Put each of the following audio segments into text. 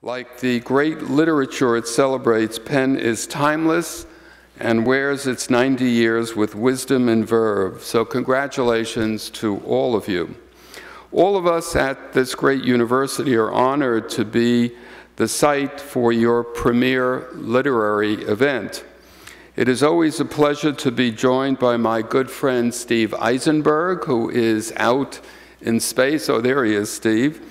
Like the great literature it celebrates, Penn is timeless and wears its 90 years with wisdom and verve. So congratulations to all of you. All of us at this great university are honored to be the site for your premier literary event. It is always a pleasure to be joined by my good friend Steve Eisenberg, who is out in space. Oh, there he is, Steve.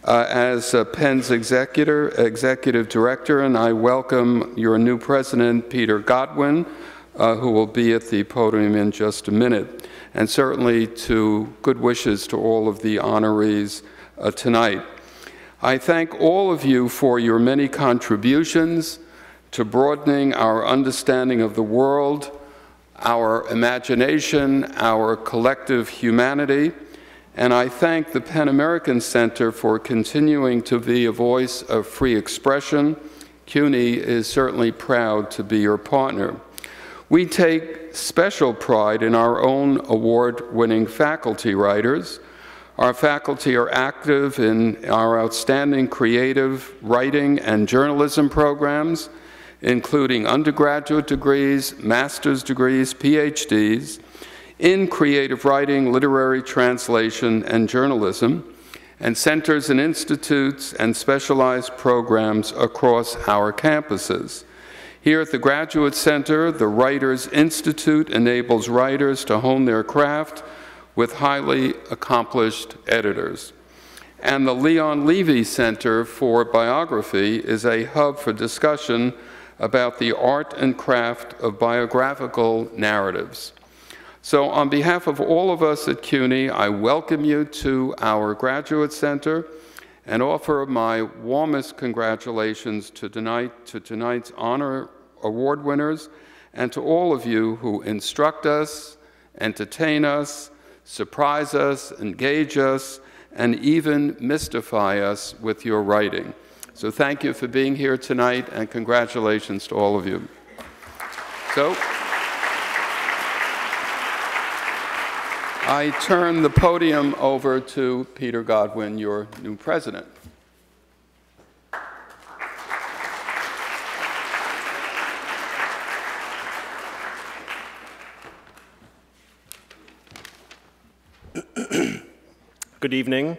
As Penn's executive director, and I welcome your new president, Peter Godwin, who will be at the podium in just a minute, and certainly to good wishes to all of the honorees tonight. I thank all of you for your many contributions to broadening our understanding of the world, our imagination, our collective humanity. And I thank the Penn American Center for continuing to be a voice of free expression. CUNY is certainly proud to be your partner. We take special pride in our own award-winning faculty writers. Our faculty are active in our outstanding creative writing and journalism programs, including undergraduate degrees, master's degrees, PhDs, in creative writing, literary translation, and journalism, and centers and institutes and specialized programs across our campuses. Here at the Graduate Center, the Writers Institute enables writers to hone their craft with highly accomplished editors. And the Leon Levy Center for Biography is a hub for discussion about the art and craft of biographical narratives. So on behalf of all of us at CUNY, I welcome you to our Graduate Center and offer my warmest congratulations to tonight's honor award winners and to all of you who instruct us, entertain us, surprise us, engage us, and even mystify us with your writing. So thank you for being here tonight, and congratulations to all of you. So, I turn the podium over to Peter Godwin, your new president. Good evening.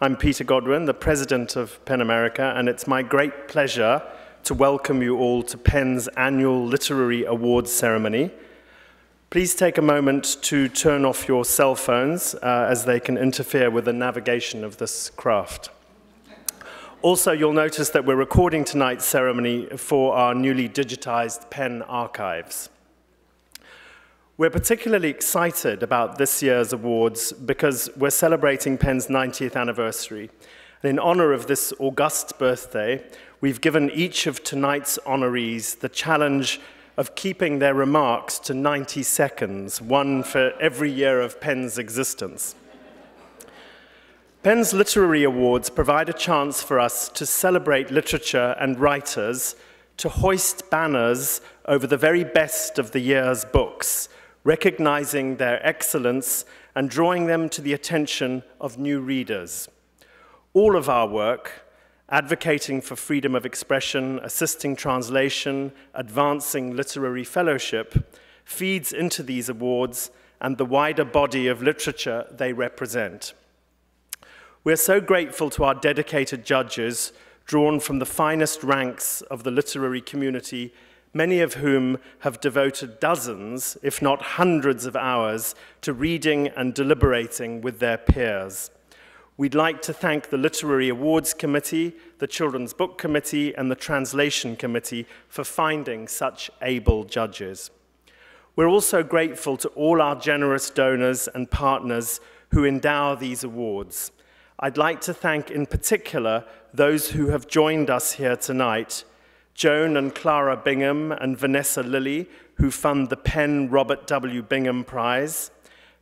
I'm Peter Godwin, the president of PEN America, and it's my great pleasure to welcome you all to PEN's annual Literary Awards ceremony. Please take a moment to turn off your cell phones as they can interfere with the navigation of this craft. Also, you'll notice that we're recording tonight's ceremony for our newly digitized PEN archives. We're particularly excited about this year's awards because we're celebrating PEN's 90th anniversary. And in honor of this august birthday, we've given each of tonight's honorees the challenge of keeping their remarks to 90 seconds, one for every year of PEN's existence. PEN's Literary Awards provide a chance for us to celebrate literature and writers, to hoist banners over the very best of the year's books, recognizing their excellence and drawing them to the attention of new readers. All of our work, advocating for freedom of expression, assisting translation, advancing literary fellowship, feeds into these awards and the wider body of literature they represent. We're so grateful to our dedicated judges, drawn from the finest ranks of the literary community, many of whom have devoted dozens, if not hundreds of hours to reading and deliberating with their peers. We'd like to thank the Literary Awards Committee, the Children's Book Committee, and the Translation Committee for finding such able judges. We're also grateful to all our generous donors and partners who endow these awards. I'd like to thank in particular those who have joined us here tonight, Joan and Clara Bingham and Vanessa Lilly, who fund the PEN Robert W. Bingham Prize,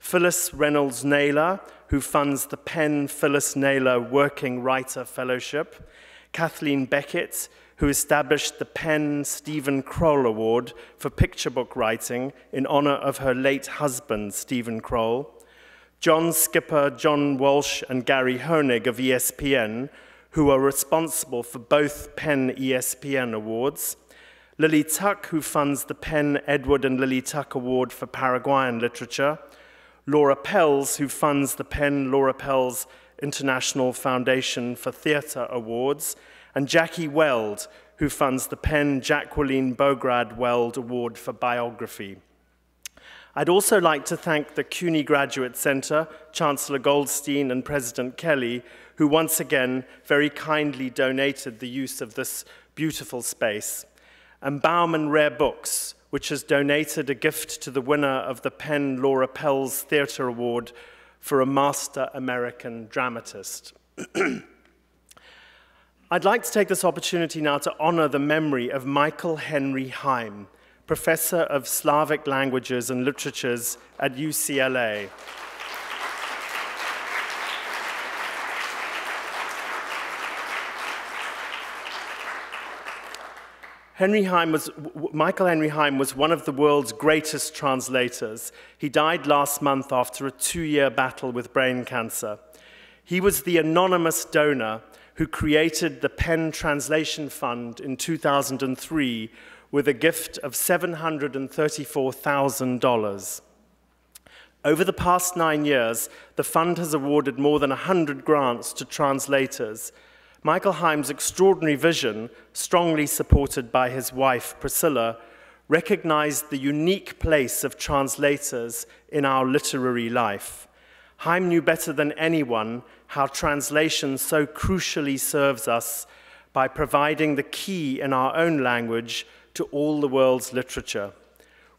Phyllis Reynolds Naylor, who funds the PEN Phyllis Naylor Working Writer Fellowship, Kathleen Beckett, who established the PEN Stephen Kroll Award for picture book writing in honor of her late husband, Stephen Kroll, John Skipper, John Walsh, and Gary Hoenig of ESPN, who are responsible for both PEN ESPN awards, Lily Tuck, who funds the PEN Edward and Lily Tuck Award for Paraguayan Literature, Laura Pels, who funds the PEN Laura Pels International Foundation for Theatre Awards, and Jackie Weld, who funds the PEN Jacqueline Bograd Weld Award for Biography. I'd also like to thank the CUNY Graduate Center, Chancellor Goldstein and President Kelly, who once again very kindly donated the use of this beautiful space, and Bauman Rare Books, which has donated a gift to the winner of the PEN Laura Pels Theatre Award for a Master American Dramatist. I'd like to take this opportunity now to honor the memory of Michael Henry Heim, Professor of Slavic Languages and Literatures at UCLA. Michael Henry Heim was one of the world's greatest translators. He died last month after a 2-year battle with brain cancer. He was the anonymous donor who created the PEN Translation Fund in 2003 with a gift of $734,000. Over the past 9 years, the fund has awarded more than 100 grants to translators. Michael Heim's extraordinary vision, strongly supported by his wife, Priscilla, recognized the unique place of translators in our literary life. Heim knew better than anyone how translation so crucially serves us by providing the key in our own language to all the world's literature.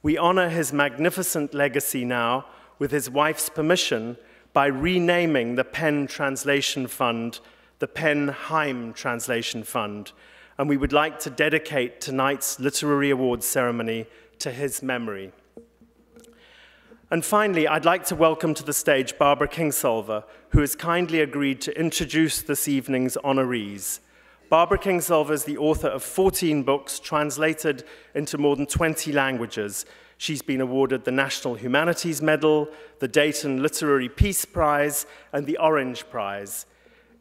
We honor his magnificent legacy now, with his wife's permission, by renaming the PEN Translation Fund the PEN Heim Translation Fund, and we would like to dedicate tonight's Literary Awards ceremony to his memory. And finally, I'd like to welcome to the stage Barbara Kingsolver, who has kindly agreed to introduce this evening's honorees. Barbara Kingsolver is the author of 14 books translated into more than 20 languages. She's been awarded the National Humanities Medal, the Dayton Literary Peace Prize, and the Orange Prize.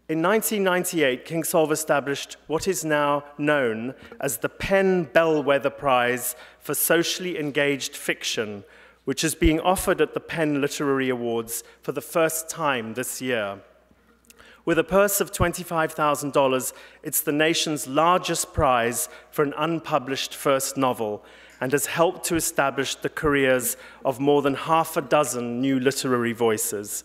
In 1998, Kingsolver established what is now known as the PEN Bellwether Prize for Socially Engaged Fiction, which is being offered at the PEN Literary Awards for the first time this year. With a purse of $25,000, it's the nation's largest prize for an unpublished first novel and has helped to establish the careers of more than half a dozen new literary voices.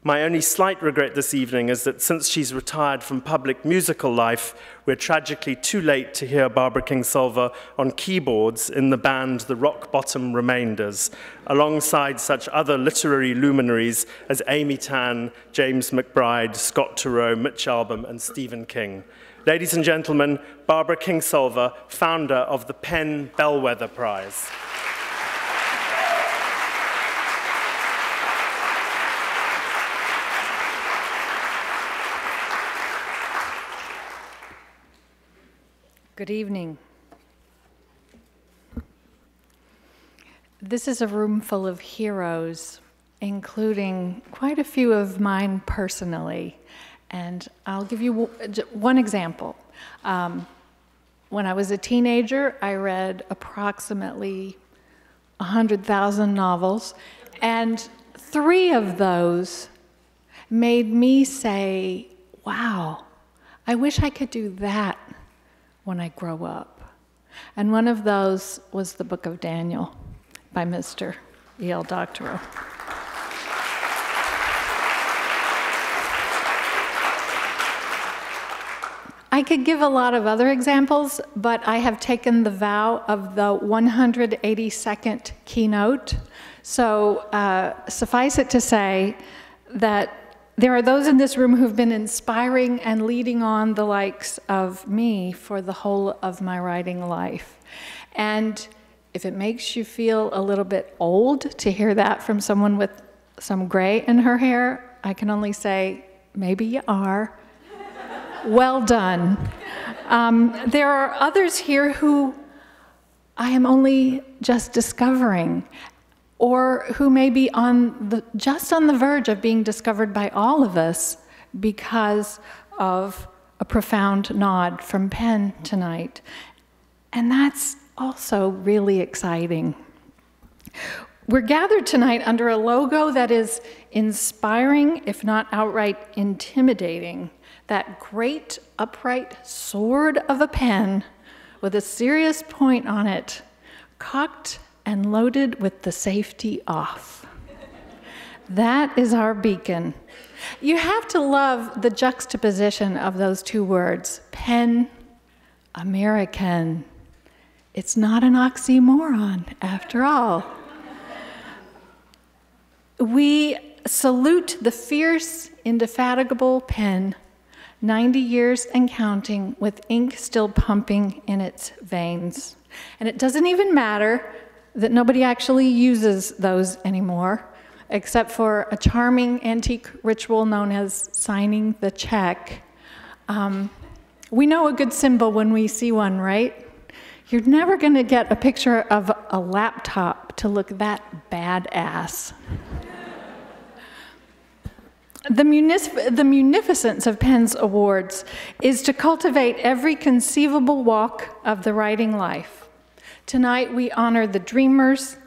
My only slight regret this evening is that since she's retired from public musical life, we're tragically too late to hear Barbara Kingsolver on keyboards in the band The Rock Bottom Remainders, alongside such other literary luminaries as Amy Tan, James McBride, Scott Turow, Mitch Albom, and Stephen King. Ladies and gentlemen, Barbara Kingsolver, founder of the PEN Bellwether Prize. Good evening. This is a room full of heroes, including quite a few of mine personally. And I'll give you one example. When I was a teenager, I read approximately 100,000 novels, and 3 of those made me say, wow, I wish I could do that when I grow up. And one of those was the Book of Daniel by Mr. E.L. Doctorow. I could give a lot of other examples, but I have taken the vow of the 182nd keynote. So suffice it to say that there are those in this room who've been inspiring and leading on the likes of me for the whole of my writing life. And if it makes you feel a little bit old to hear that from someone with some gray in her hair, I can only say, maybe you are. Well done. There are others here who I am only just discovering, or who may be just on the verge of being discovered by all of us because of a profound nod from pen tonight. And that's also really exciting. We're gathered tonight under a logo that is inspiring, if not outright intimidating. That great upright sword of a pen with a serious point on it, cocked and loaded with the safety off. That is our beacon. You have to love the juxtaposition of those two words, pen, American. It's not an oxymoron, after all. We salute the fierce, indefatigable pen, 90 years and counting, with ink still pumping in its veins. And it doesn't even matter that nobody actually uses those anymore, except for a charming antique ritual known as signing the check. We know a good symbol when we see one, right? You're never going to get a picture of a laptop to look that badass. The munificence of Penn's awards is to cultivate every conceivable walk of the writing life. Tonight we honor the dreamers,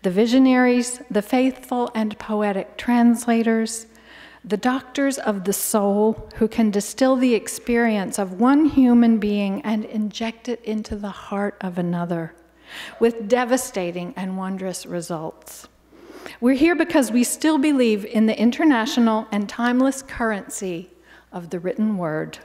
the visionaries, the faithful and poetic translators, the doctors of the soul who can distill the experience of one human being and inject it into the heart of another, with devastating and wondrous results. We're here because we still believe in the international and timeless currency of the written word.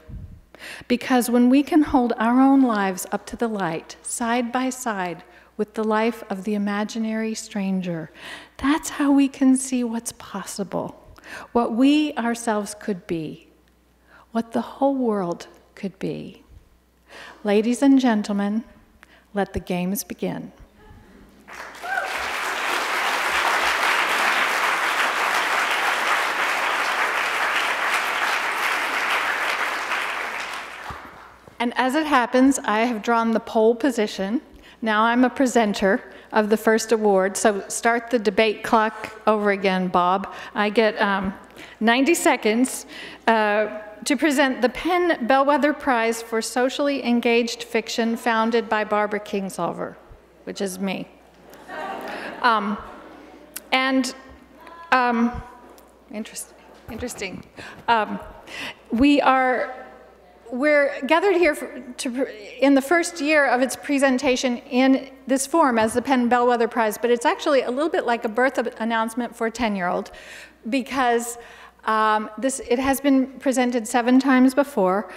Because when we can hold our own lives up to the light, side by side with the life of the imaginary stranger, that's how we can see what's possible, what we ourselves could be, what the whole world could be. Ladies and gentlemen, let the games begin. And as it happens, I have drawn the pole position. Now I'm a presenter of the first award, so start the debate clock over again, Bob. I get 90 seconds to present the Penn Bellwether Prize for Socially Engaged Fiction, founded by Barbara Kingsolver, which is me. Interesting. We're gathered here in the first year of its presentation in this form as the Penn Bellwether Prize, but it's actually a little bit like a birth announcement for a 10-year-old, because it has been presented 7 times before.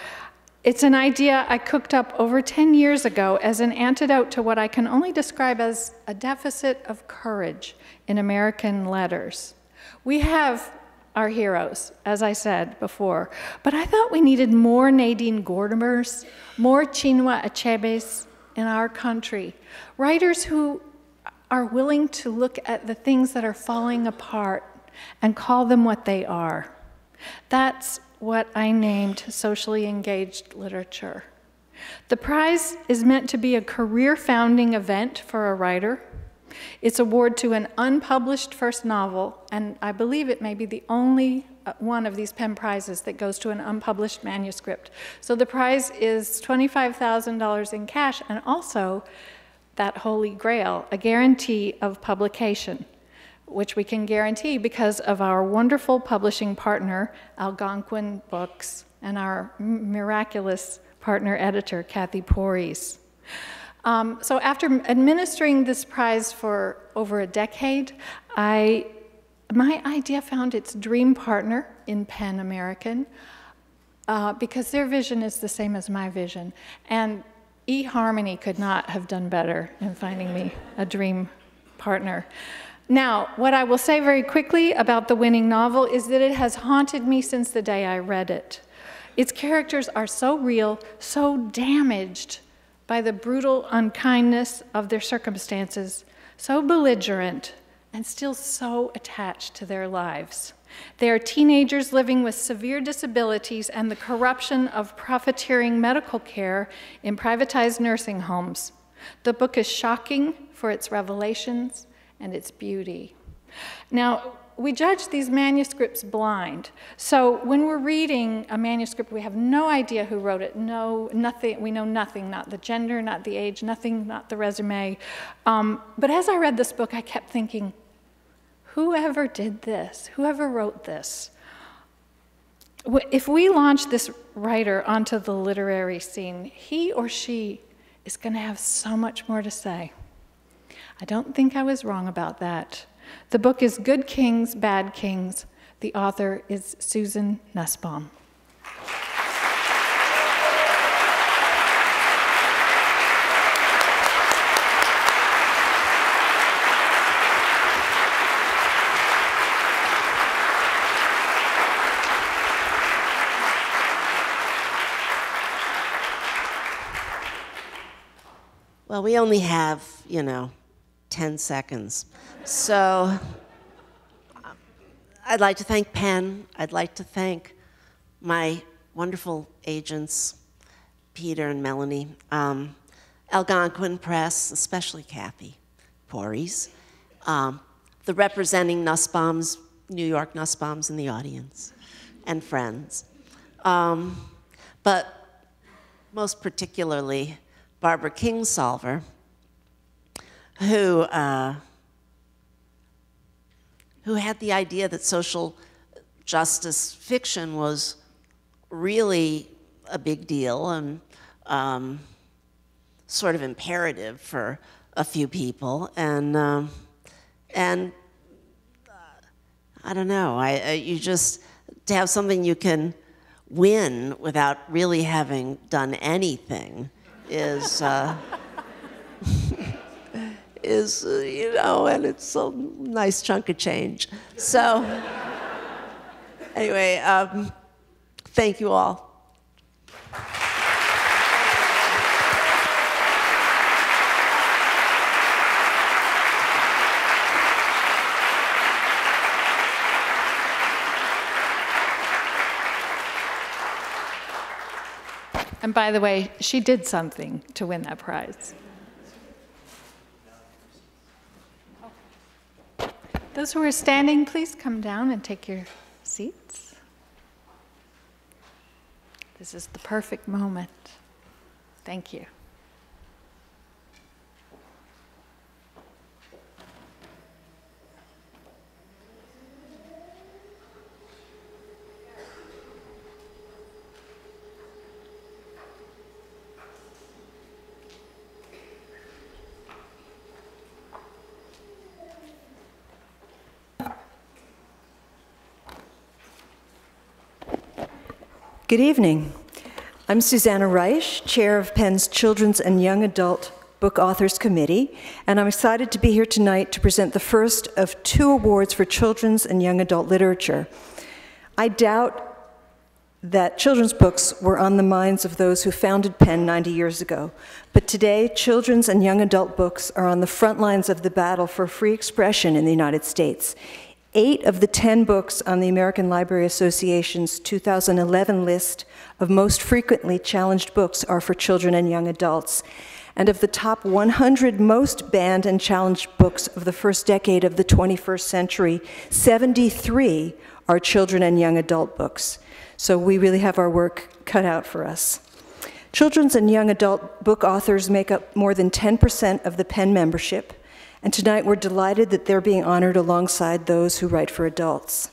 It's an idea I cooked up over 10 years ago as an antidote to what I can only describe as a deficit of courage in American letters. We have our heroes, as I said before, but I thought we needed more Nadine Gordimer's, more Chinua Achebe's in our country. Writers who are willing to look at the things that are falling apart and call them what they are. That's what I named socially engaged literature. The prize is meant to be a career-founding event for a writer. It's awarded to an unpublished first novel, and I believe it may be the only one of these Penn Prizes that goes to an unpublished manuscript. So the prize is $25,000 in cash, and also that holy grail, a guarantee of publication, which we can guarantee because of our wonderful publishing partner, Algonquin Books, and our miraculous partner editor, Kathy Porres. So after administering this prize for over a decade, my idea found its dream partner in Penn American, because their vision is the same as my vision. And eHarmony could not have done better in finding me a dream partner. Now, what I will say very quickly about the winning novel is that it has haunted me since the day I read it. Its characters are so real, so damaged by the brutal unkindness of their circumstances, so belligerent, and still so attached to their lives. They are teenagers living with severe disabilities and the corruption of profiteering medical care in privatized nursing homes. The book is shocking for its revelations and its beauty. Now, we judge these manuscripts blind. So when we're reading a manuscript, we have no idea who wrote it, nothing, we know nothing, not the gender, not the age, nothing, not the resume. But as I read this book, I kept thinking, whoever did this, whoever wrote this, if we launch this writer onto the literary scene, he or she is going to have so much more to say. I don't think I was wrong about that. The book is Good Kings, Bad Kings. The author is Susan Nussbaum. Well, we only have, 10 seconds. So I'd like to thank Penn. I'd like to thank my wonderful agents, Peter and Melanie, Algonquin Press, especially Kathy Porries, the representing Nussbaums, New York Nussbaums in the audience, and friends. But most particularly, Barbara Kingsolver, who had the idea that social justice fiction was really a big deal and sort of imperative for a few people. And I don't know, you just, to have something you can win without really having done anything is, and it's a nice chunk of change. So, anyway, thank you all. And by the way, she did something to win that prize. Those who are standing, please come down and take your seats. This is the perfect moment. Thank you. Good evening. I'm Susanna Reich, Chair of Penn's Children's and Young Adult Book Authors Committee, and I'm excited to be here tonight to present the first of 2 awards for children's and young adult literature. I doubt that children's books were on the minds of those who founded Penn 90 years ago, but today children's and young adult books are on the front lines of the battle for free expression in the United States. 8 of the 10 books on the American Library Association's 2011 list of most frequently challenged books are for children and young adults. And of the top 100 most banned and challenged books of the first decade of the 21st century, 73 are children and young adult books. So we really have our work cut out for us. Children's and young adult book authors make up more than 10% of the Penn membership. And tonight we're delighted that they're being honored alongside those who write for adults.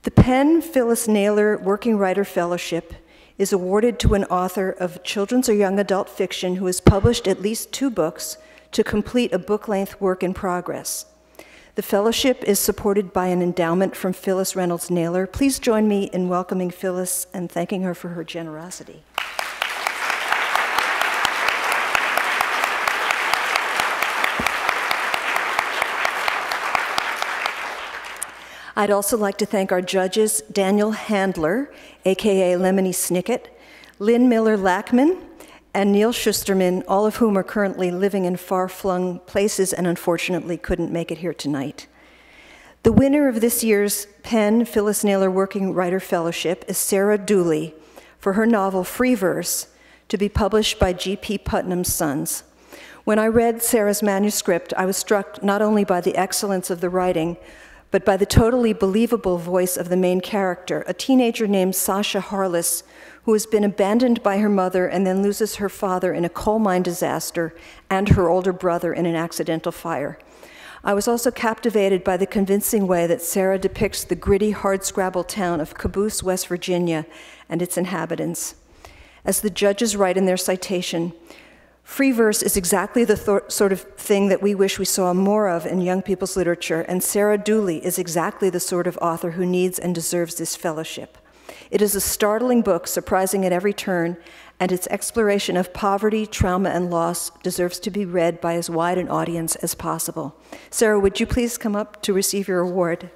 The Penn Phyllis Naylor Working Writer Fellowship is awarded to an author of children's or young adult fiction who has published at least 2 books to complete a book-length work in progress. The fellowship is supported by an endowment from Phyllis Reynolds Naylor. Please join me in welcoming Phyllis and thanking her for her generosity. I'd also like to thank our judges, Daniel Handler, AKA Lemony Snicket, Lynn Miller-Lackman, and Neil Schusterman, all of whom are currently living in far-flung places and unfortunately couldn't make it here tonight. The winner of this year's Penn Phyllis Naylor Working Writer Fellowship is Sarah Dooley for her novel Free Verse, to be published by G.P. Putnam's Sons. When I read Sarah's manuscript, I was struck not only by the excellence of the writing, but by the totally believable voice of the main character, a teenager named Sasha Harless, who has been abandoned by her mother and then loses her father in a coal mine disaster and her older brother in an accidental fire. I was also captivated by the convincing way that Sarah depicts the gritty, hardscrabble town of Caboose, West Virginia, and its inhabitants. As the judges write in their citation, free verse is exactly the sort of thing that we wish we saw more of in young people's literature, and Sarah Dooley is exactly the sort of author who needs and deserves this fellowship. It is a startling book, surprising at every turn, and its exploration of poverty, trauma, and loss deserves to be read by as wide an audience as possible. Sarah, would you please come up to receive your award?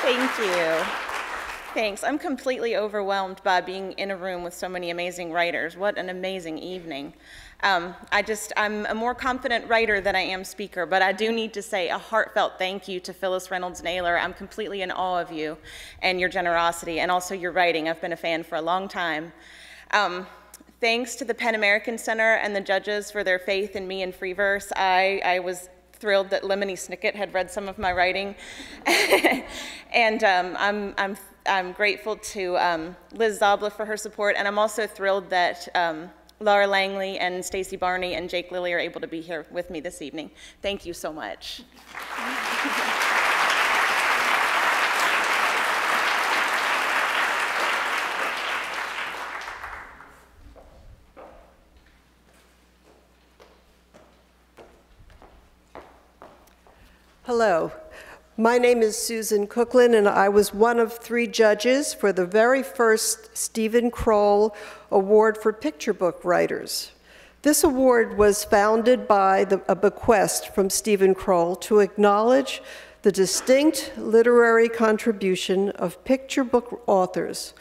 Thank you. Thanks. I'm completely overwhelmed by being in a room with so many amazing writers. What an amazing evening. I'm a more confident writer than I am speaker, but I do need to say a heartfelt thank you to Phyllis Reynolds-Naylor. I'm completely in awe of you and your generosity and also your writing. I've been a fan for a long time. Thanks to the PEN American Center and the judges for their faith in me and free verse. I was thrilled that Lemony Snicket had read some of my writing. And I'm grateful to Liz Zabla for her support, and I'm also thrilled that Laura Langley and Stacey Barney and Jake Lilly are able to be here with me this evening. Thank you so much. Hello. My name is Susan Cooklin, and I was one of 3 judges for the very first Stephen Kroll Award for Picture Book Writers. This award was founded by a bequest from Stephen Kroll to acknowledge the distinct literary contribution of picture book authors.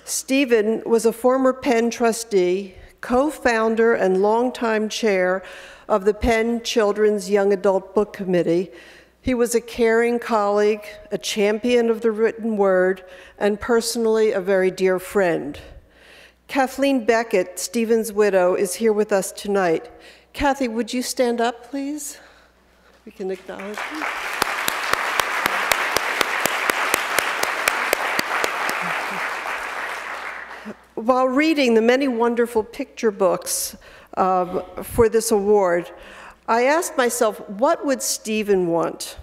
Stephen was a former PEN trustee, co-founder and longtime chair of the PEN Children's Young Adult Book Committee. He was a caring colleague, a champion of the written word, and personally a very dear friend. Kathleen Beckett, Stephen's widow, is here with us tonight. Kathy, would you stand up, please? We can acknowledge you. While reading the many wonderful picture books for this award, I asked myself, what would Stephen want?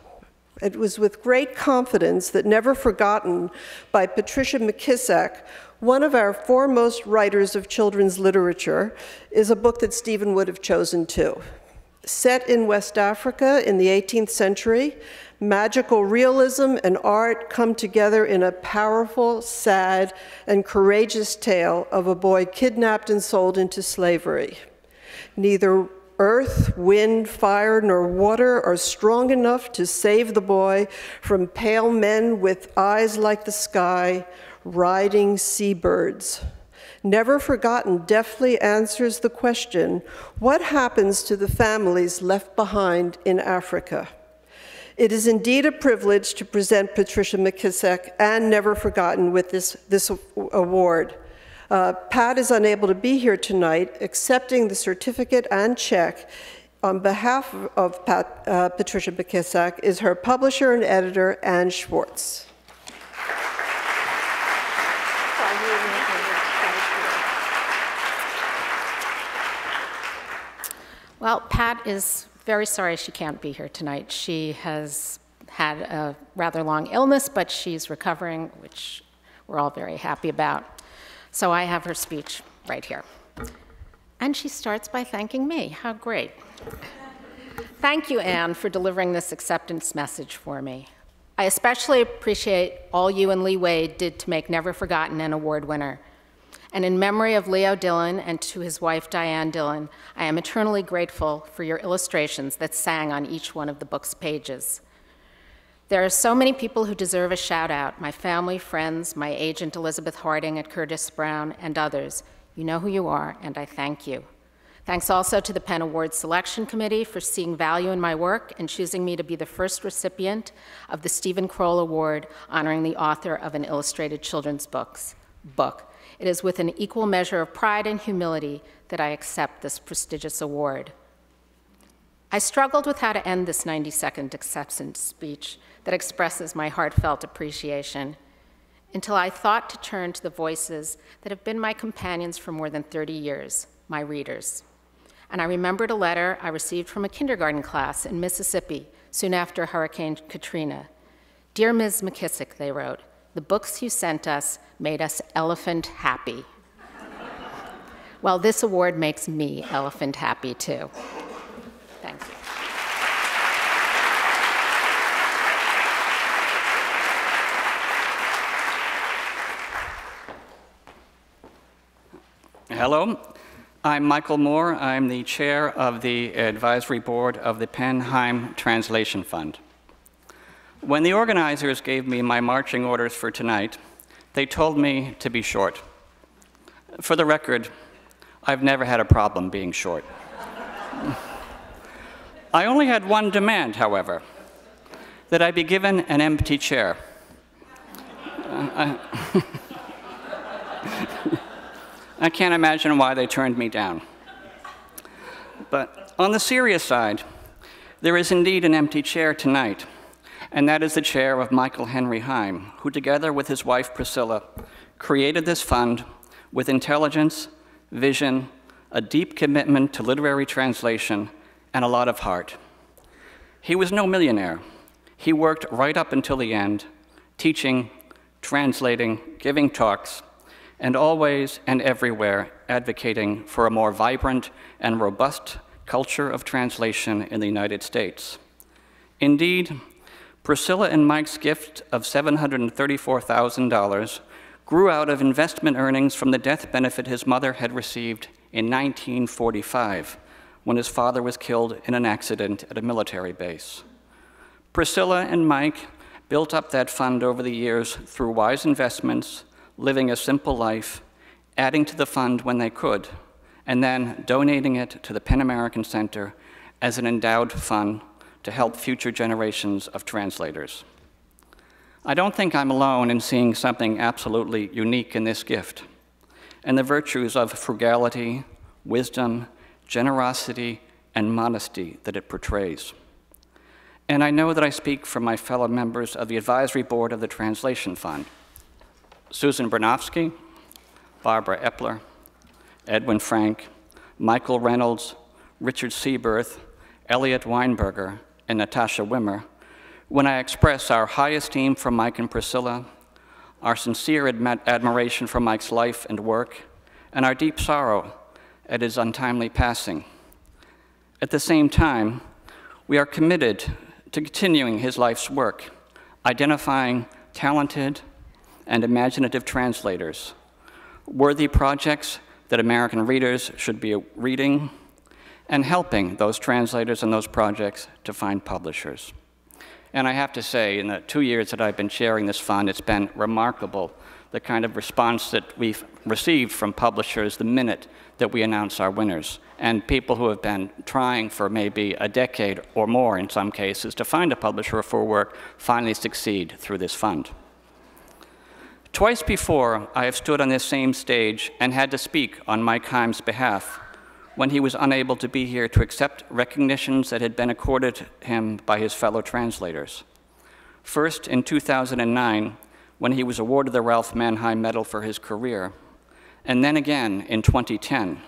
It was with great confidence that Never Forgotten by Patricia McKissack, one of our foremost writers of children's literature, is a book that Stephen would have chosen too. Set in West Africa in the 18th century, magical realism and art come together in a powerful, sad, and courageous tale of a boy kidnapped and sold into slavery. Neither earth, wind, fire, nor water are strong enough to save the boy from pale men with eyes like the sky, riding seabirds. Never Forgotten deftly answers the question, what happens to the families left behind in Africa? It is indeed a privilege to present Patricia McKissack and Never Forgotten with this award. Pat is unable to be here tonight, accepting the certificate and check on behalf of Patricia McKissack is her publisher and editor, Ann Schwartz. Well, Pat is very sorry she can't be here tonight. She has had a rather long illness, but she's recovering, which we're all very happy about. So I have her speech right here. And she starts by thanking me. How great. Thank you, Anne, for delivering this acceptance message for me. I especially appreciate all you and Lee Wade did to make Never Forgotten an award winner. And in memory of Leo Dillon and to his wife, Diane Dillon, I am eternally grateful for your illustrations that sang on each one of the book's pages. There are so many people who deserve a shout out, my family, friends, my agent Elizabeth Harding at Curtis Brown, and others. You know who you are, and I thank you. Thanks also to the PEN Awards Selection Committee for seeing value in my work and choosing me to be the first recipient of the Stephen Kroll Award, honoring the author of an illustrated children's book. it is with an equal measure of pride and humility that I accept this prestigious award. I struggled with how to end this 90-second acceptance speech that expresses my heartfelt appreciation until I thought to turn to the voices that have been my companions for more than 30 years, my readers. And I remembered a letter I received from a kindergarten class in Mississippi soon after Hurricane Katrina. "Dear Ms. McKissick," they wrote, "the books you sent us made us elephant happy." Well, this award makes me elephant happy too. Thank you. Hello, I'm Michael Moore. I'm the chair of the advisory board of the PEN Translation Fund. When the organizers gave me my marching orders for tonight, they told me to be short. For the record, I've never had a problem being short. I only had one demand, however, that I be given an empty chair. I can't imagine why they turned me down. But on the serious side, there is indeed an empty chair tonight, and that is the chair of Michael Henry Heim, who together with his wife Priscilla created this fund with intelligence, vision, a deep commitment to literary translation, and a lot of heart. He was no millionaire. He worked right up until the end, teaching, translating, giving talks, and always and everywhere advocating for a more vibrant and robust culture of translation in the United States. Indeed, Priscilla and Mike's gift of $734,000 grew out of investment earnings from the death benefit his mother had received in 1945, when his father was killed in an accident at a military base. Priscilla and Mike built up that fund over the years through wise investments, living a simple life, adding to the fund when they could, and then donating it to the PEN American Center as an endowed fund to help future generations of translators. I don't think I'm alone in seeing something absolutely unique in this gift, and the virtues of frugality, wisdom, generosity, and modesty that it portrays. And I know that I speak for my fellow members of the advisory board of the Translation Fund. Susan Bernofsky, Barbara Epler, Edwin Frank, Michael Reynolds, Richard Seaberth, Elliot Weinberger, and Natasha Wimmer, when I express our high esteem for Mike and Priscilla, our sincere admiration for Mike's life and work, and our deep sorrow at his untimely passing. At the same time, we are committed to continuing his life's work, identifying talented and imaginative translators, worthy projects that American readers should be reading, and helping those translators and those projects to find publishers. And I have to say, in the 2 years that I've been chairing this fund, it's been remarkable, the kind of response that we've received from publishers the minute that we announce our winners, and people who have been trying for maybe a decade or more in some cases to find a publisher for work finally succeed through this fund. Twice before, I have stood on this same stage and had to speak on Mike Heim's behalf when he was unable to be here to accept recognitions that had been accorded him by his fellow translators. First, in 2009, when he was awarded the Ralph Manheim Medal for his career, and then again in 2010,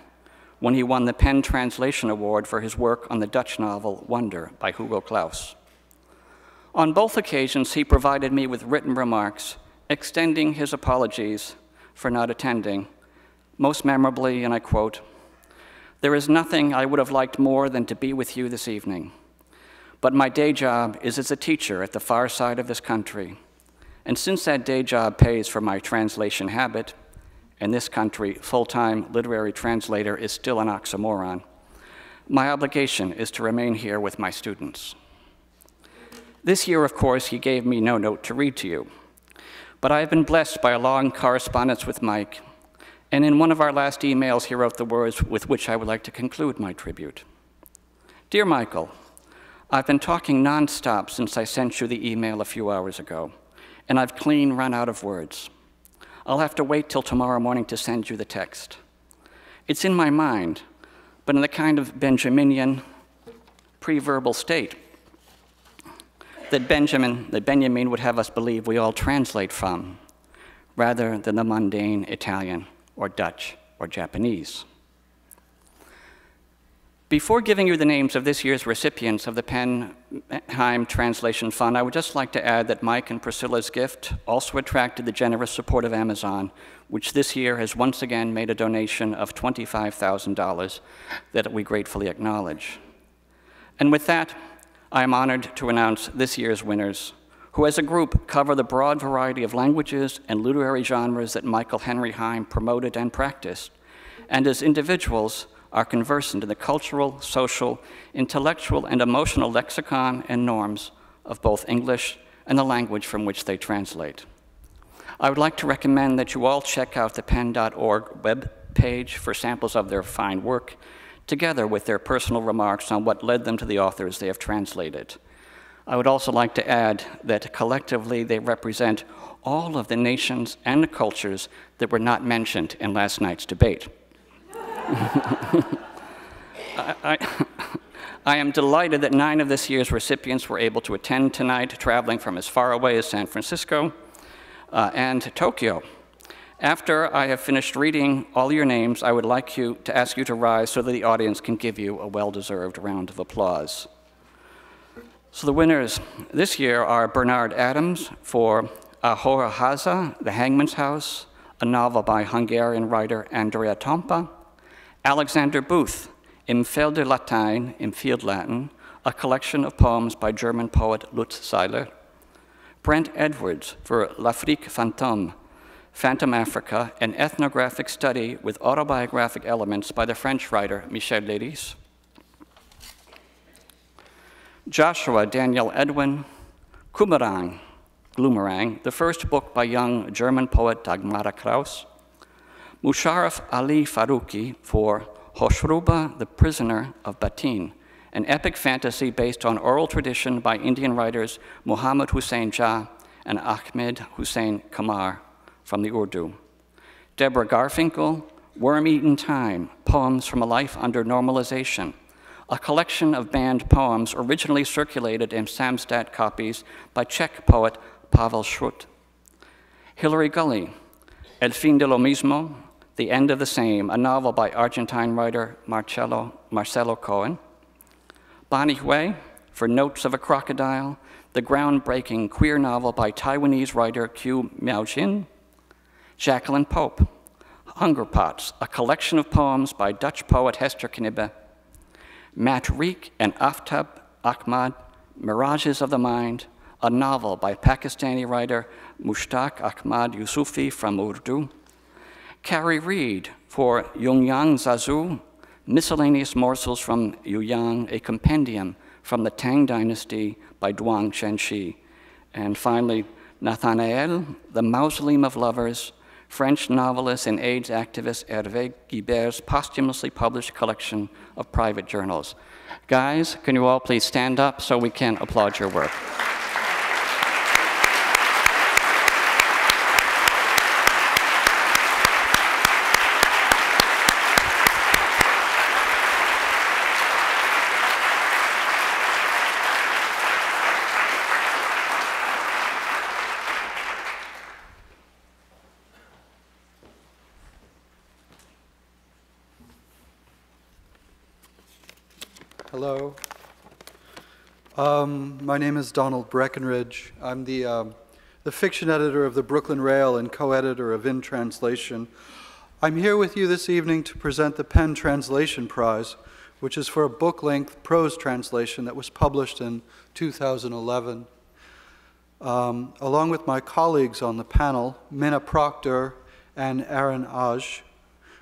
when he won the PEN Translation Award for his work on the Dutch novel Wonder by Hugo Claus. On both occasions, he provided me with written remarks extending his apologies for not attending, most memorably, and I quote, "There is nothing I would have liked more than to be with you this evening, but my day job is as a teacher at the far side of this country, and since that day job pays for my translation habit, in this country, full-time literary translator is still an oxymoron, my obligation is to remain here with my students." This year, of course, he gave me no note to read to you, but I have been blessed by a long correspondence with Mike, and in one of our last emails, he wrote the words with which I would like to conclude my tribute. "Dear Michael, I've been talking nonstop since I sent you the email a few hours ago, and I've clean run out of words. I'll have to wait till tomorrow morning to send you the text. It's in my mind, but in the kind of Benjaminian pre-verbal state that Benjamin would have us believe we all translate from, rather than the mundane Italian or Dutch or Japanese. Before giving you the names of this year's recipients of the Penheim Translation Fund, I would just like to add that Mike and Priscilla's gift also attracted the generous support of Amazon, which this year has once again made a donation of $25,000 that we gratefully acknowledge. And with that, I am honored to announce this year's winners, who as a group cover the broad variety of languages and literary genres that Michael Henry Heim promoted and practiced, and as individuals are conversant in the cultural, social, intellectual, and emotional lexicon and norms of both English and the language from which they translate. I would like to recommend that you all check out the pen.org web page for samples of their fine work, together with their personal remarks on what led them to the authors they have translated. I would also like to add that collectively they represent all of the nations and the cultures that were not mentioned in last night's debate. I am delighted that 9 of this year's recipients were able to attend tonight, traveling from as far away as San Francisco and Tokyo. After I have finished reading all your names, I would like to ask you to rise so that the audience can give you a well-deserved round of applause. So the winners this year are Bernard Adams for Ahora Haza, The Hangman's House, a novel by Hungarian writer Andrea Tompa; Alexander Booth, Im Felde Latein, in Field Latin, a collection of poems by German poet Lutz Seiler; Brent Edwards for L'Afrique Fantôme, Phantom Africa, an ethnographic study with autobiographic elements by the French writer Michel Leiris; Joshua Daniel Edwin, Gloomerang, the first book by young German poet Dagmara Kraus; Musharraf Ali Farouki for Hoshruba, the Prisoner of Batin, an epic fantasy based on oral tradition by Indian writers Muhammad Hussain Jah and Ahmed Hussain Kamar from the Urdu; Deborah Garfinkel, Worm-Eaten Time, Poems from a Life Under Normalization, a collection of banned poems originally circulated in Samstat copies by Czech poet Pavel Schrut; Hilary Gully, El fin de lo mismo, The End of the Same, a novel by Argentine writer Marcelo Cohen; Bonnie Hui for Notes of a Crocodile, the groundbreaking queer novel by Taiwanese writer Qiu Miaojin; Jacqueline Pope, Hunger Pots, a collection of poems by Dutch poet Hester Knibbe; Matt Reek and Aftab Ahmad, Mirages of the Mind, a novel by Pakistani writer Mushtaq Ahmad Yusufi from Urdu; Carrie Reed for Yungyang Zazu, Miscellaneous Morsels from Yuyang, a compendium from the Tang Dynasty by Duang Chenxi; and finally, Nathanael, The Mausoleum of Lovers, French novelist and AIDS activist Hervé Guibert's posthumously published collection of private journals. Guys, can you all please stand up so we can applaud your work? Hello. My name is Donald Breckenridge. I'm the fiction editor of the Brooklyn Rail and co-editor of In Translation. I'm here with you this evening to present the Penn Translation Prize, which is for a book-length prose translation that was published in 2011. Along with my colleagues on the panel, Minna Proctor and Aaron Aj,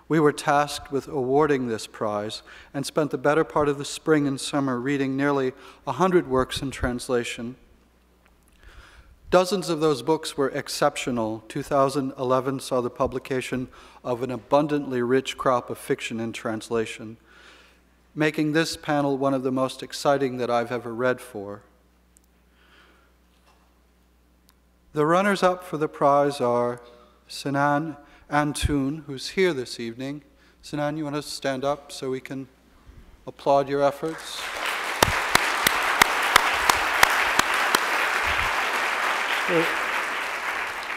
we were tasked with awarding this prize and spent the better part of the spring and summer reading nearly 100 works in translation. Dozens of those books were exceptional. 2011 saw the publication of an abundantly rich crop of fiction in translation, making this panel one of the most exciting that I've ever read for. The runners-up for the prize are Sinan Antoon, who's here this evening. Sinan, you want to stand up so we can applaud your efforts?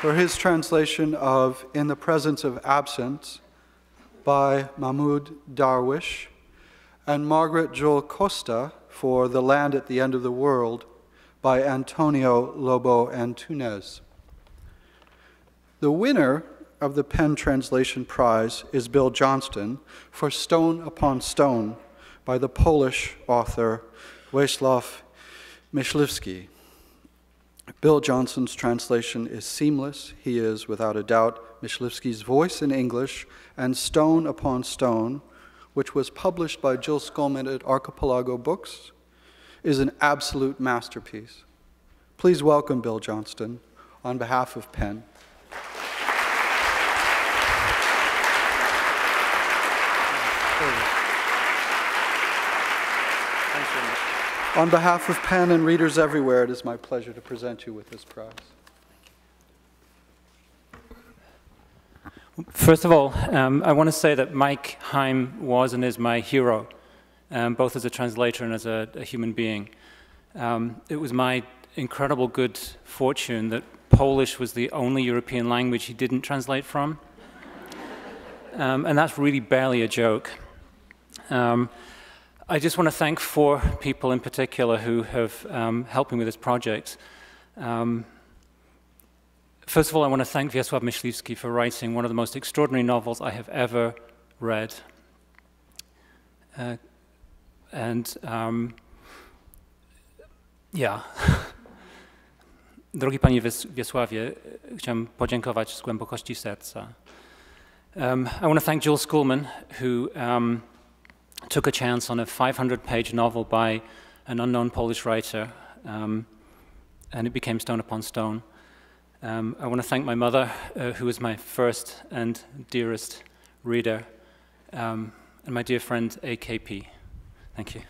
For his translation of In the Presence of Absence by Mahmoud Darwish, and Margaret Joel Costa for The Land at the End of the World by Antonio Lobo Antunes. The winner of the PEN Translation Prize is Bill Johnston for Stone Upon Stone by the Polish author Wacław Myśliwski. Bill Johnston's translation is seamless. He is, without a doubt, Myśliwski's voice in English, and Stone Upon Stone, which was published by Jill Skolman at Archipelago Books, is an absolute masterpiece. Please welcome Bill Johnston on behalf of PEN. On behalf of PEN and readers everywhere, it is my pleasure to present you with this prize. First of all, I want to say that Mike Heim was and is my hero, both as a translator and as a human being. It was my incredible good fortune that Polish was the only European language he didn't translate from. And that's really barely a joke. I just want to thank 4 people in particular who have helped me with this project. First of all, I want to thank Wacław Myśliwski for writing one of the most extraordinary novels I have ever read. Drogi Panie Wiesławie, chciałem podziękować z głębokości serca. I want to thank Jill Skolman, who took a chance on a 500-page novel by an unknown Polish writer, and it became Stone Upon Stone. I want to thank my mother, who was my first and dearest reader, and my dear friend AKP. Thank you.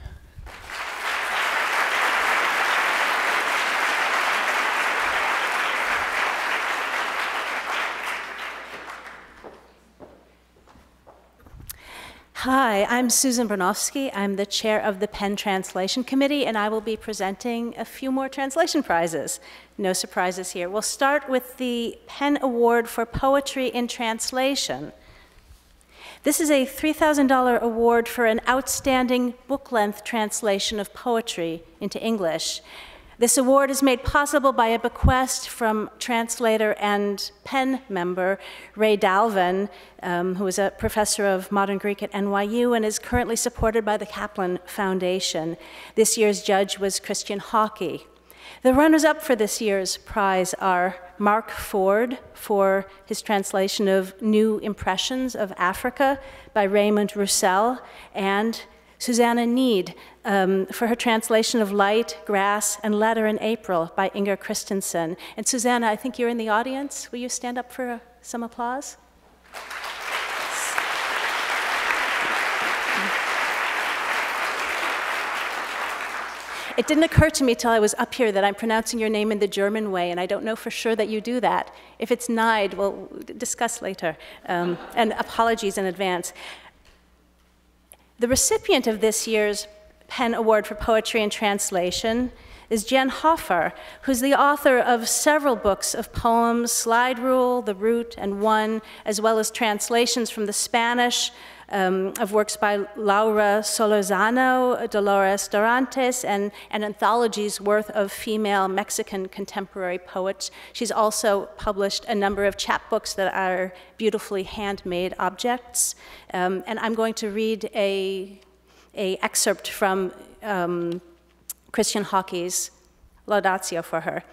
Hi, I'm Susan Bronowski. I'm the chair of the PEN Translation Committee, and I will be presenting a few more translation prizes. No surprises here. We'll start with the PEN Award for Poetry in Translation. This is a $3,000 award for an outstanding book-length translation of poetry into English. This award is made possible by a bequest from translator and PEN member Ray Dalvin, who is a professor of modern Greek at NYU and is currently supported by the Kaplan Foundation. This year's judge was Christian Hawkey. The runners-up for this year's prize are Mark Ford for his translation of New Impressions of Africa by Raymond Roussel, and Susanna Need for her translation of Light, Grass, and Letter in April by Inger Christensen. And Susanna, I think you're in the audience. Will you stand up for some applause? It didn't occur to me till I was up here that I'm pronouncing your name in the German way, and I don't know for sure that you do that. If it's Neid, we'll discuss later. And apologies in advance. The recipient of this year's PEN Award for Poetry and Translation is Jen Hoffer, who's the author of several books of poems, Slide Rule, The Root, and One, as well as translations from the Spanish of works by Laura Solorzano, Dolores Dorantes, and an anthology's worth of female Mexican contemporary poets. She's also published a number of chapbooks that are beautifully handmade objects. And I'm going to read an excerpt from Christian Hawkey's Laudatio for her.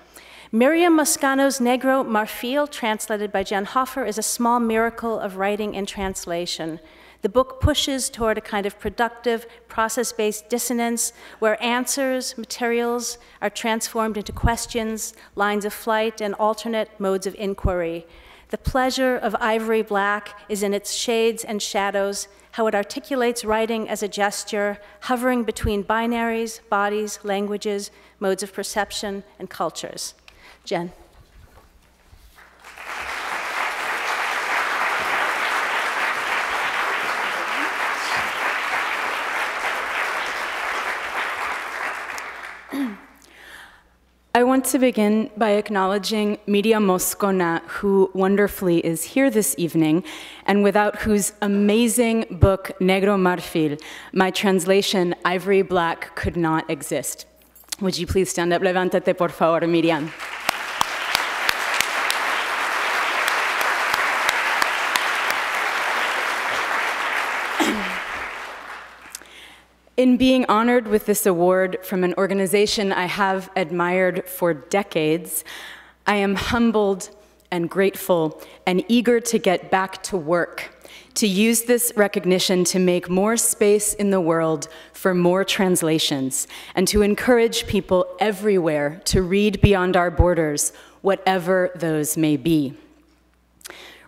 Miriam Moscano's Negro Marfil, translated by Jen Hoffer, is a small miracle of writing and translation. The book pushes toward a kind of productive, process-based dissonance where answers, materials are transformed into questions, lines of flight, and alternate modes of inquiry. The pleasure of Ivory Black is in its shades and shadows, how it articulates writing as a gesture, hovering between binaries, bodies, languages, modes of perception, and cultures. Jen. I want to begin by acknowledging Miriam Moscona, who wonderfully is here this evening, and without whose amazing book, Negro Marfil, my translation, Ivory Black, could not exist. Would you please stand up? Levántate, por favor, Miriam. In being honored with this award from an organization I have admired for decades, I am humbled and grateful and eager to get back to work, to use this recognition to make more space in the world for more translations, and to encourage people everywhere to read beyond our borders, whatever those may be.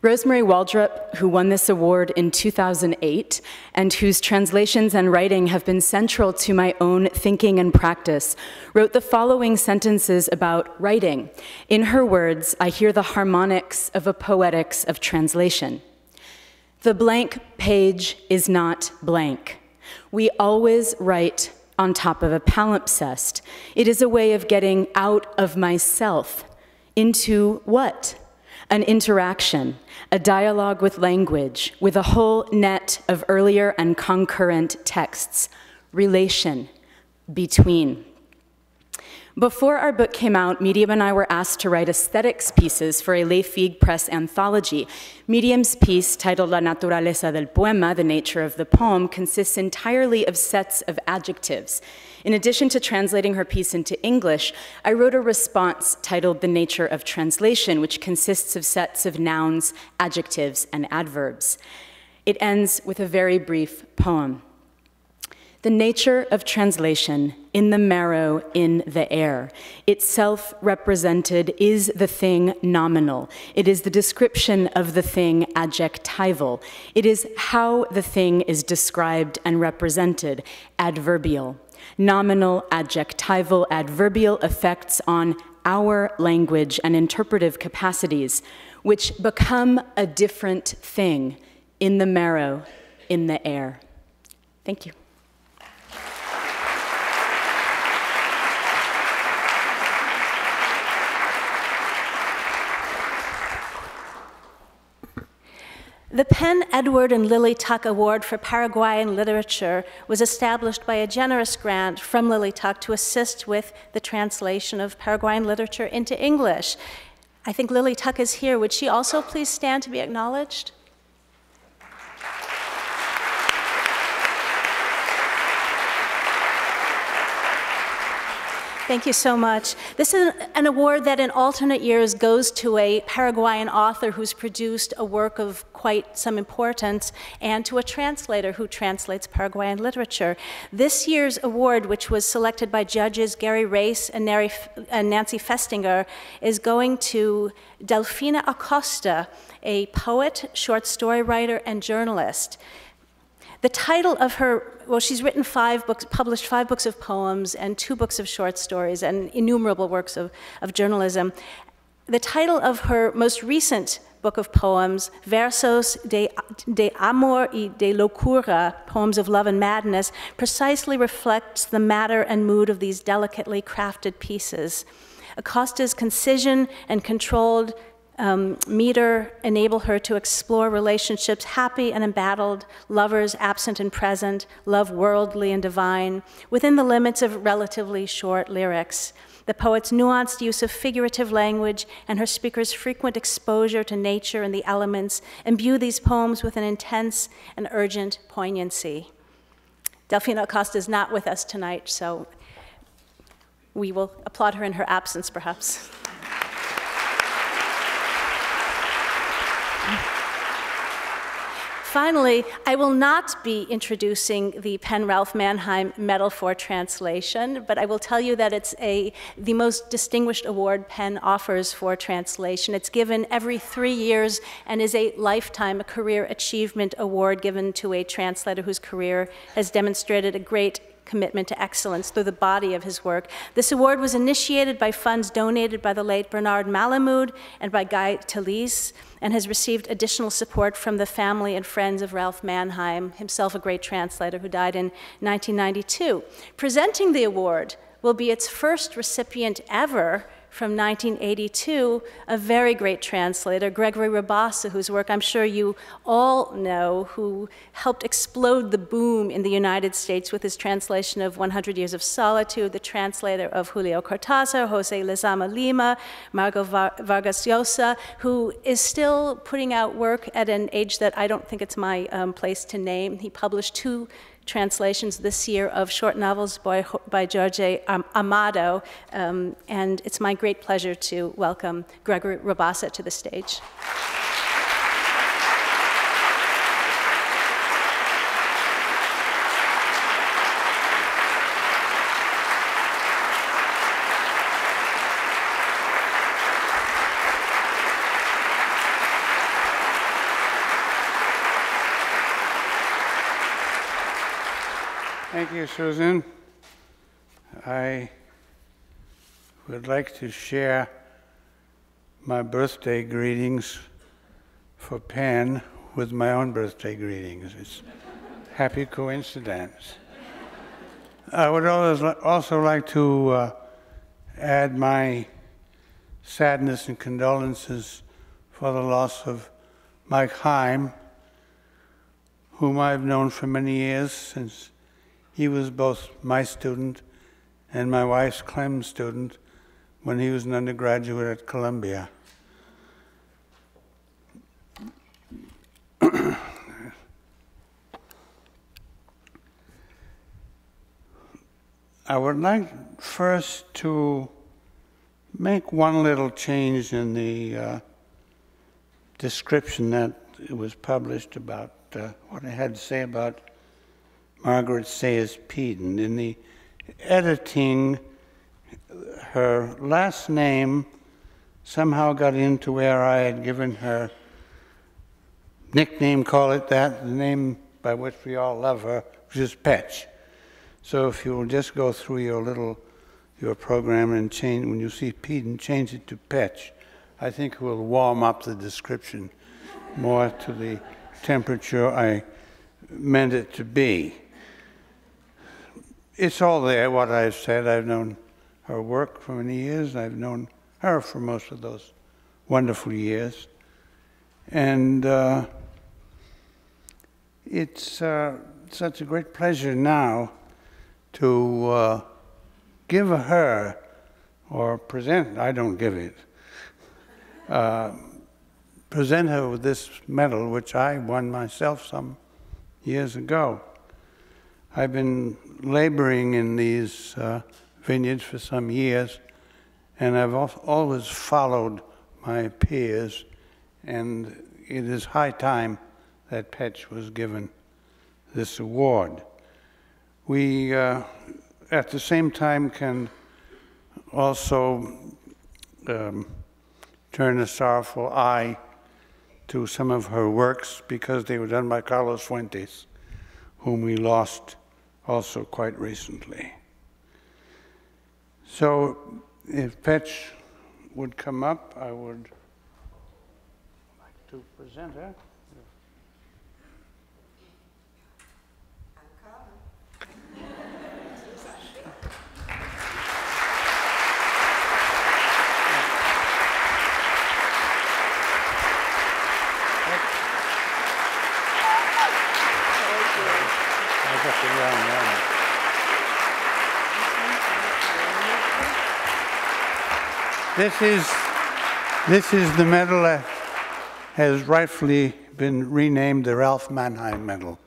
Rosemary Waldrop, who won this award in 2008, and whose translations and writing have been central to my own thinking and practice, wrote the following sentences about writing. In her words, I hear the harmonics of a poetics of translation. The blank page is not blank. We always write on top of a palimpsest. It is a way of getting out of myself into what? An interaction, a dialogue with language, with a whole net of earlier and concurrent texts, relation, between. Before our book came out, Miriam and I were asked to write aesthetics pieces for a Les Figues Press anthology. Miriam's piece, titled La Naturaleza del Poema, The Nature of the Poem, consists entirely of sets of adjectives. In addition to translating her piece into English, I wrote a response titled The Nature of Translation, which consists of sets of nouns, adjectives, and adverbs. It ends with a very brief poem. The nature of translation, in the marrow, in the air. Itself represented is the thing nominal. It is the description of the thing adjectival. It is how the thing is described and represented, adverbial. Nominal, adjectival, adverbial effects on our language and interpretive capacities, which become a different thing in the marrow, in the air. Thank you. The PEN Edward and Lily Tuck Award for Paraguayan Literature was established by a generous grant from Lily Tuck to assist with the translation of Paraguayan literature into English. I think Lily Tuck is here. Would she also please stand to be acknowledged? Thank you so much. This is an award that in alternate years goes to a Paraguayan author who's produced a work of quite some importance, and to a translator who translates Paraguayan literature. This year's award, which was selected by judges Gary Race and Nancy Festinger, is going to Delfina Acosta, a poet, short story writer, and journalist. The title of her, well, she's written 5 books, published 5 books of poems and 2 books of short stories and innumerable works of journalism. The title of her most recent book of poems, Versos de Amor y de Locura, Poems of Love and Madness, precisely reflects the matter and mood of these delicately crafted pieces. Acosta's concision and controlled meter enable her to explore relationships, happy and embattled, lovers absent and present, love worldly and divine, within the limits of relatively short lyrics. The poet's nuanced use of figurative language and her speaker's frequent exposure to nature and the elements imbue these poems with an intense and urgent poignancy. Delfina Acosta is not with us tonight, so we will applaud her in her absence, perhaps. Finally, I will not be introducing the PEN Ralph Manheim Medal for Translation, but I will tell you that it's the most distinguished award PEN offers for translation. It's given every 3 years and is a lifetime career achievement award given to a translator whose career has demonstrated a great commitment to excellence through the body of his work. This award was initiated by funds donated by the late Bernard Malamud and by Guy Talese, and has received additional support from the family and friends of Ralph Manheim, himself a great translator who died in 1992. Presenting the award will be its first recipient ever from 1982, a very great translator, Gregory Rabassa, whose work I'm sure you all know, who helped explode the boom in the United States with his translation of 100 Years of Solitude, the translator of Julio Cortázar, Jose Lezama Lima, Margot Vargas Llosa, who is still putting out work at an age that I don't think it's my place to name. He published 2 translations this year of short novels by Jorge Amado, and it's my great pleasure to welcome Gregory Rabassa to the stage. Thank you, Susan. I would like to share my birthday greetings for Penn with my own birthday greetings. It's a happy coincidence. I would also like to add my sadness and condolences for the loss of Mike Heim, whom I've known for many years, since he was both my student and my wife's Clem student when he was an undergraduate at Columbia. I would like first to make one little change in the description that was published about what I had to say about Margaret Sayers Peden. In the editing, her last name somehow got into where I had given her nickname, call it that, the name by which we all love her, which is Petch. So if you will just go through your program and change, when you see Peden, change it to Petch. I think it will warm up the description more to the temperature I meant it to be. It's all there, what I've said. I've known her work for many years. I've known her for most of those wonderful years. And it's such a great pleasure now to give her, or present, I don't give it, present her with this medal, which I won myself some years ago. I've been laboring in these vineyards for some years, and I've always followed my peers, and it is high time that Petch was given this award. We, at the same time, can also turn a sorrowful eye to some of her works, because they were done by Carlos Fuentes, whom we lost also quite recently. So if Petch would come up, I would like to present her. This is the medal that has rightfully been renamed the Ralph Mannheim Medal.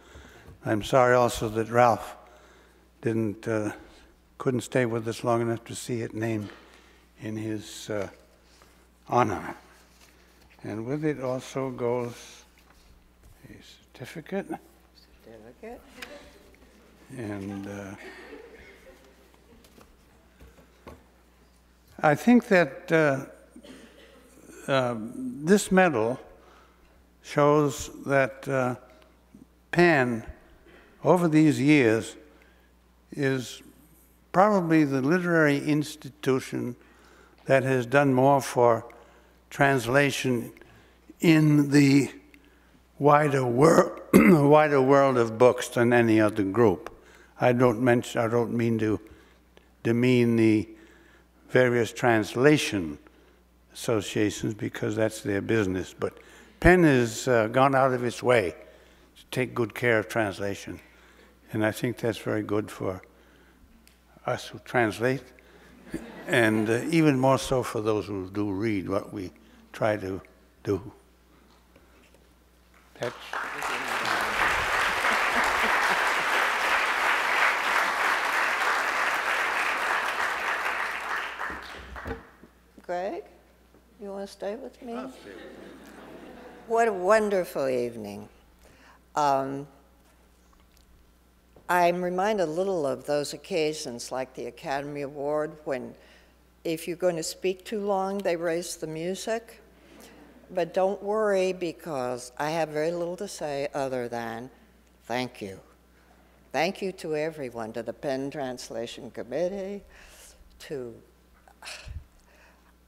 I'm sorry also that Ralph couldn't stay with us long enough to see it named in his honor. And with it also goes a certificate. And I think that this medal shows that Penn, over these years, is probably the literary institution that has done more for translation in the wider world of books than any other group. I don't mean to demean the various translation associations because that's their business. But PEN has gone out of its way to take good care of translation. And I think that's very good for us who translate, and even more so for those who do read what we try to do. That's Greg, you want to stay with me? I'll stay with you. What a wonderful evening. I'm reminded a little of those occasions like the Academy Award when if you're going to speak too long, they raise the music. But don't worry, because I have very little to say other than thank you. Thank you to everyone, to the PEN Translation Committee, to,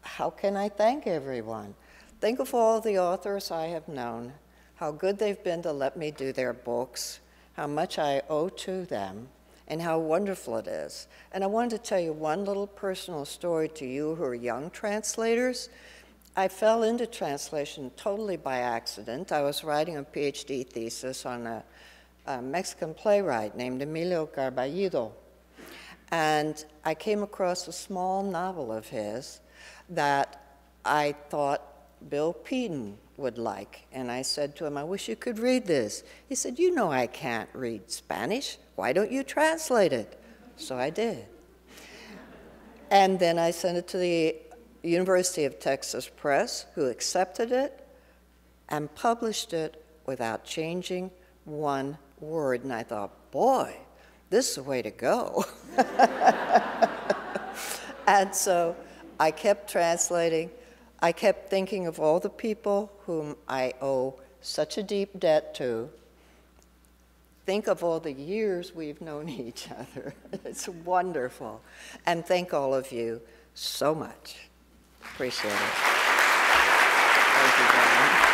how can I thank everyone? Think of all the authors I have known, how good they've been to let me do their books, how much I owe to them, and how wonderful it is. And I wanted to tell you one little personal story to you who are young translators. I fell into translation totally by accident. I was writing a PhD thesis on a Mexican playwright named Emilio Carballido. And I came across a small novel of his that I thought Bill Peden would like. And I said to him, I wish you could read this. He said, you know I can't read Spanish. Why don't you translate it? So I did. And then I sent it to the University of Texas Press, who accepted it and published it without changing one word. And I thought, boy, this is the way to go. And so I kept translating. I kept thinking of all the people whom I owe such a deep debt to. Think of all the years we've known each other. It's wonderful. And thank all of you so much. Appreciate it. Thank you, Brian.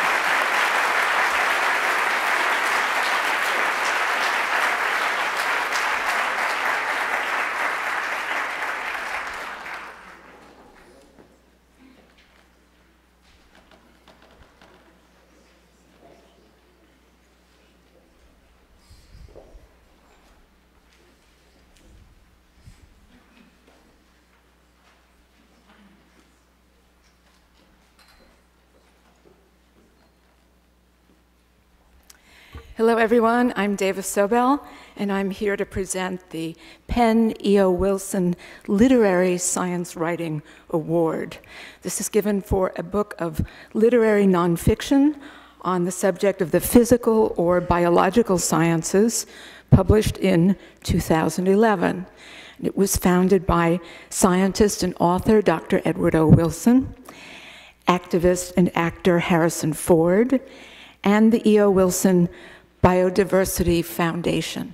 Hello, everyone. I'm Davis Sobel, and I'm here to present the PEN E.O. Wilson Literary Science Writing Award. This is given for a book of literary nonfiction on the subject of the physical or biological sciences, published in 2011. It was founded by scientist and author Dr. Edward O. Wilson, activist and actor Harrison Ford, and the E.O. Wilson Biodiversity Foundation.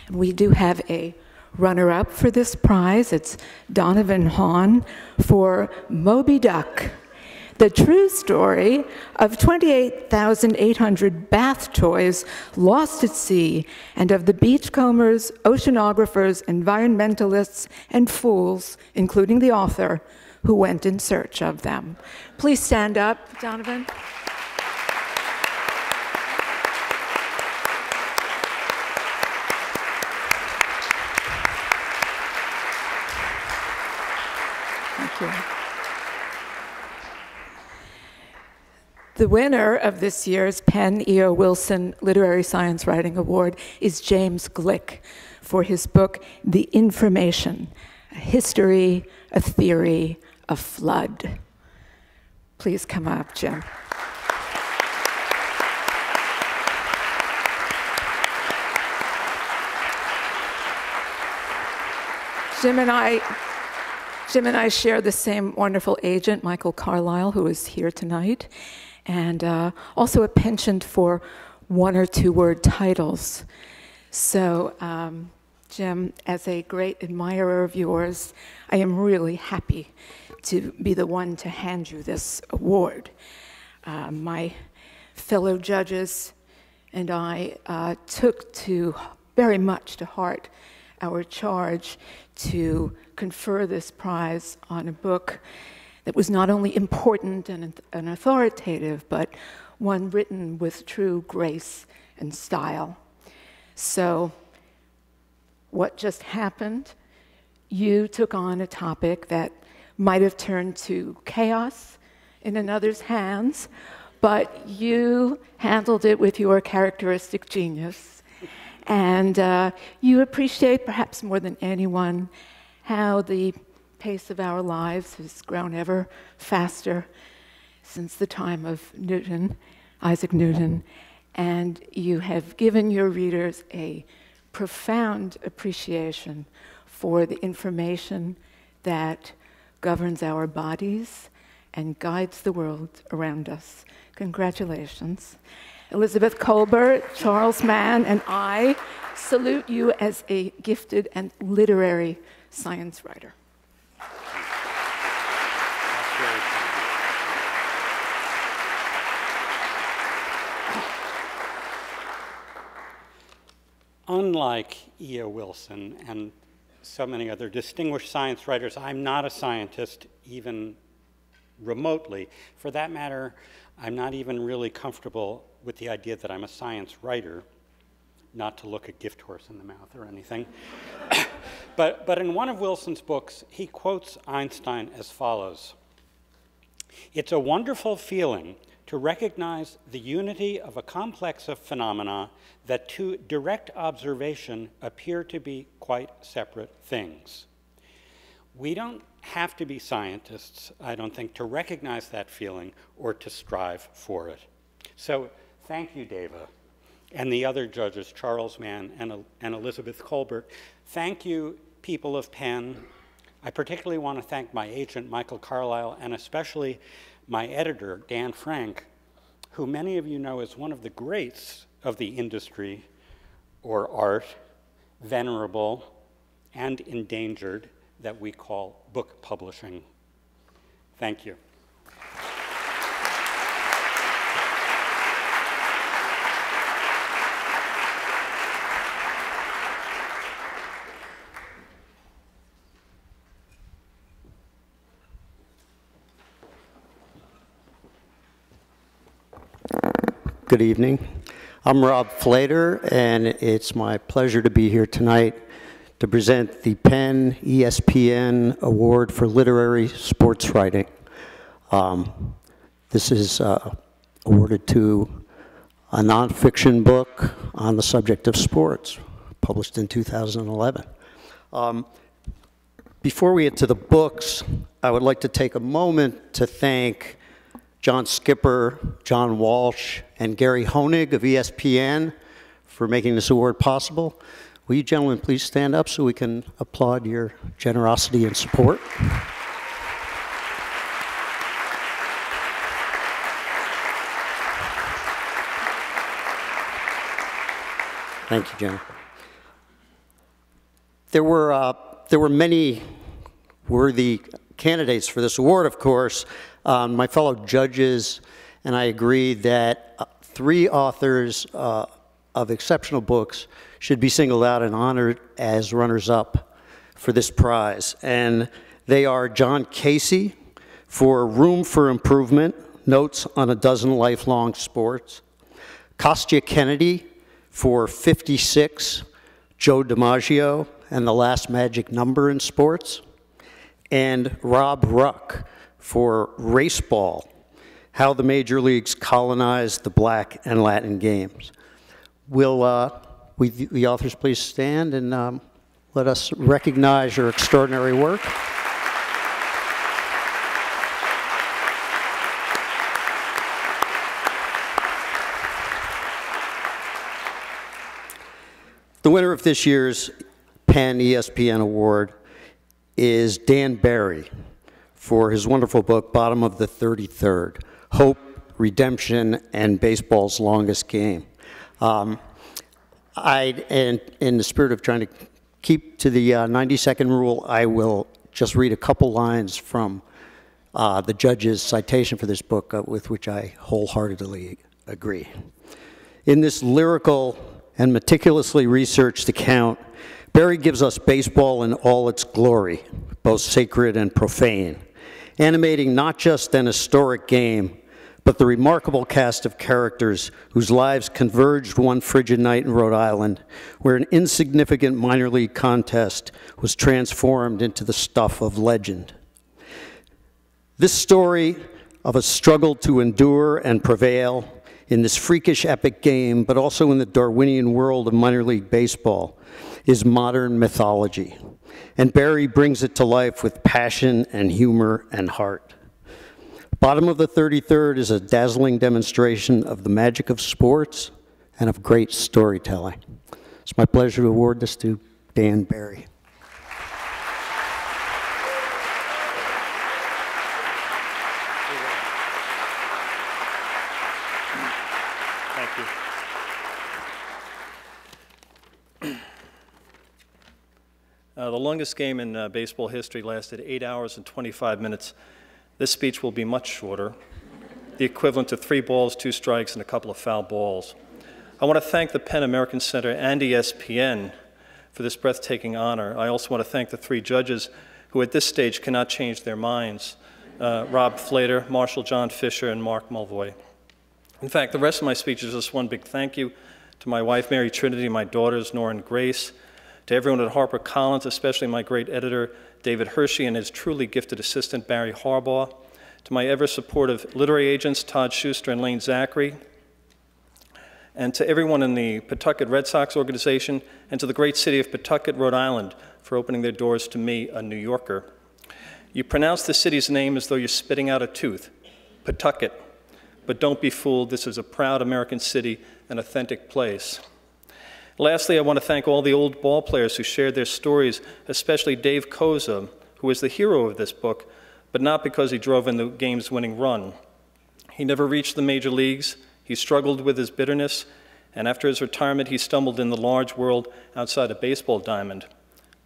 We do have a runner-up for this prize. It's Donovan Hahn for Moby Duck, the true story of 28,800 bath toys lost at sea, and of the beachcombers, oceanographers, environmentalists, and fools, including the author, who went in search of them. Please stand up, Donovan. The winner of this year's PEN E.O. Wilson Literary Science Writing Award is James Glick for his book, The Information, A History, a Theory, a Flood. Please come up, Jim. Jim and I share the same wonderful agent, Michael Carlisle, who is here tonight, and also a penchant for one or two word titles. So, Jim, as a great admirer of yours, I am really happy to be the one to hand you this award. My fellow judges and I took very much to heart our charge to confer this prize on a book that was not only important and authoritative, but one written with true grace and style. So, what just happened? You took on a topic that might have turned to chaos in another's hands, but you handled it with your characteristic genius. And you appreciate, perhaps more than anyone, how the pace of our lives has grown ever faster since the time of Newton, Isaac Newton, and you have given your readers a profound appreciation for the information that governs our bodies and guides the world around us. Congratulations. Elizabeth Colbert, Charles Mann, and I salute you as a gifted and literary science writer. Unlike E.O. Wilson and so many other distinguished science writers, I'm not a scientist even remotely. For that matter, I'm not even really comfortable with the idea that I'm a science writer, not to look a gift horse in the mouth or anything. But in one of Wilson's books, he quotes Einstein as follows: "It's a wonderful feeling to recognize the unity of a complex of phenomena that to direct observation appear to be quite separate things." We don't have to be scientists, I don't think, to recognize that feeling or to strive for it. So thank you, Deva, and the other judges, Charles Mann and Elizabeth Colbert. Thank you, people of Penn. I particularly want to thank my agent, Michael Carlisle, and especially my editor, Dan Frank, who many of you know is one of the greats of the industry or art, venerable and endangered, that we call book publishing. Thank you. Good evening. I'm Rob Flater, and it's my pleasure to be here tonight to present the Penn ESPN Award for Literary Sports Writing. This is awarded to a nonfiction book on the subject of sports, published in 2011. Before we get to the books, I would like to take a moment to thank John Skipper, John Walsh, and Gary Honig of ESPN for making this award possible. Will you gentlemen please stand up so we can applaud your generosity and support? Thank you, Jenna. There were many worthy candidates for this award, of course. My fellow judges and I agreed that 3 authors of exceptional books should be singled out and honored as runners-up for this prize. And they are John Casey for Room for Improvement, Notes on a Dozen Lifelong Sports, Kostya Kennedy for 56, Joe DiMaggio and the Last Magic Number in Sports, and Rob Ruck for Raceball, How the Major Leagues Colonized the Black and Latin Games. Will the authors please stand and let us recognize your extraordinary work? The winner of this year's Penn ESPN Award is Dan Barry for his wonderful book, Bottom of the 33rd, Hope, Redemption, and Baseball's Longest Game. And in the spirit of trying to keep to the 90-second rule, I will just read a couple lines from the judge's citation for this book, with which I wholeheartedly agree. In this lyrical and meticulously researched account, Barry gives us baseball in all its glory, both sacred and profane, animating not just an historic game, but the remarkable cast of characters whose lives converged one frigid night in Rhode Island, where an insignificant minor league contest was transformed into the stuff of legend. This story of a struggle to endure and prevail in this freakish epic game, but also in the Darwinian world of minor league baseball, is modern mythology. And Barry brings it to life with passion and humor and heart. Bottom of the 33rd is a dazzling demonstration of the magic of sports and of great storytelling. It's my pleasure to award this to Dan Barry. Thank you. The longest game in baseball history lasted 8 hours and 25 minutes. This speech will be much shorter, the equivalent to 3 balls, 2 strikes, and a couple of foul balls. I want to thank the Penn American Center and ESPN for this breathtaking honor. I also want to thank the 3 judges who at this stage cannot change their minds, Rob Flater, Marshall John Fisher, and Mark Mulvoy. In fact, the rest of my speech is just one big thank you to my wife, Mary Trinity, my daughters, Nora and Grace, to everyone at HarperCollins, especially my great editor, David Hershey, and his truly gifted assistant, Barry Harbaugh, to my ever-supportive literary agents, Todd Schuster and Lane Zachary, and to everyone in the Pawtucket Red Sox organization, and to the great city of Pawtucket, Rhode Island, for opening their doors to me, a New Yorker. You pronounce the city's name as though you're spitting out a tooth, Pawtucket. But don't be fooled, this is a proud American city, an authentic place. Lastly, I want to thank all the old ball players who shared their stories, especially Dave Koza, who is the hero of this book, but not because he drove in the game's winning run. He never reached the major leagues, he struggled with his bitterness, and after his retirement, he stumbled in the large world outside a baseball diamond.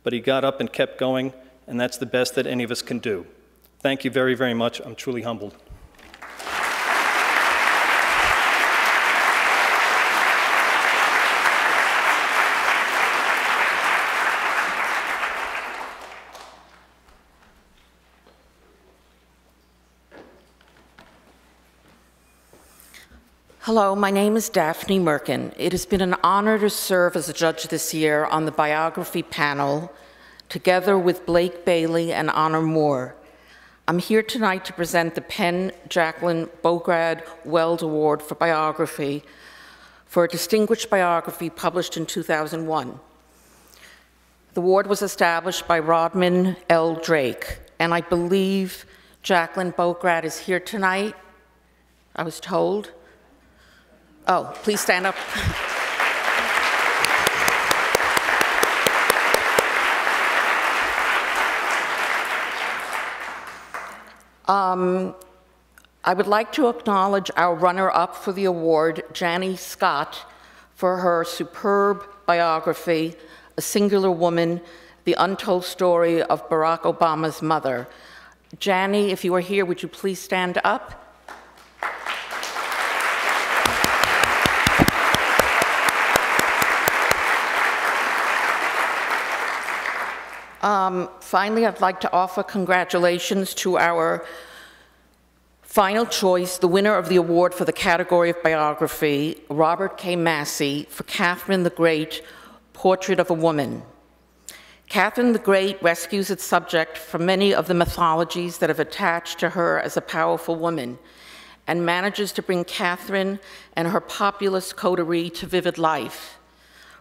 But he got up and kept going, and that's the best that any of us can do. Thank you very, very much. I'm truly humbled. Hello, my name is Daphne Merkin. It has been an honor to serve as a judge this year on the Biography panel, together with Blake Bailey and Honor Moore. I'm here tonight to present the Penn Jacqueline Bograd Weld Award for Biography for a distinguished biography published in 2001. The award was established by Rodman L. Drake, and I believe Jacqueline Bograd is here tonight, I was told. Oh, please stand up. I would like to acknowledge our runner-up for the award, Janie Scott, for her superb biography, A Singular Woman, The Untold Story of Barack Obama's Mother. Janie, if you are here, would you please stand up? Finally, I'd like to offer congratulations to our final choice, the winner of the award for the category of biography, Robert K. Massey, for Catherine the Great, Portrait of a Woman. Catherine the Great rescues its subject from many of the mythologies that have attached to her as a powerful woman, and manages to bring Catherine and her populous coterie to vivid life.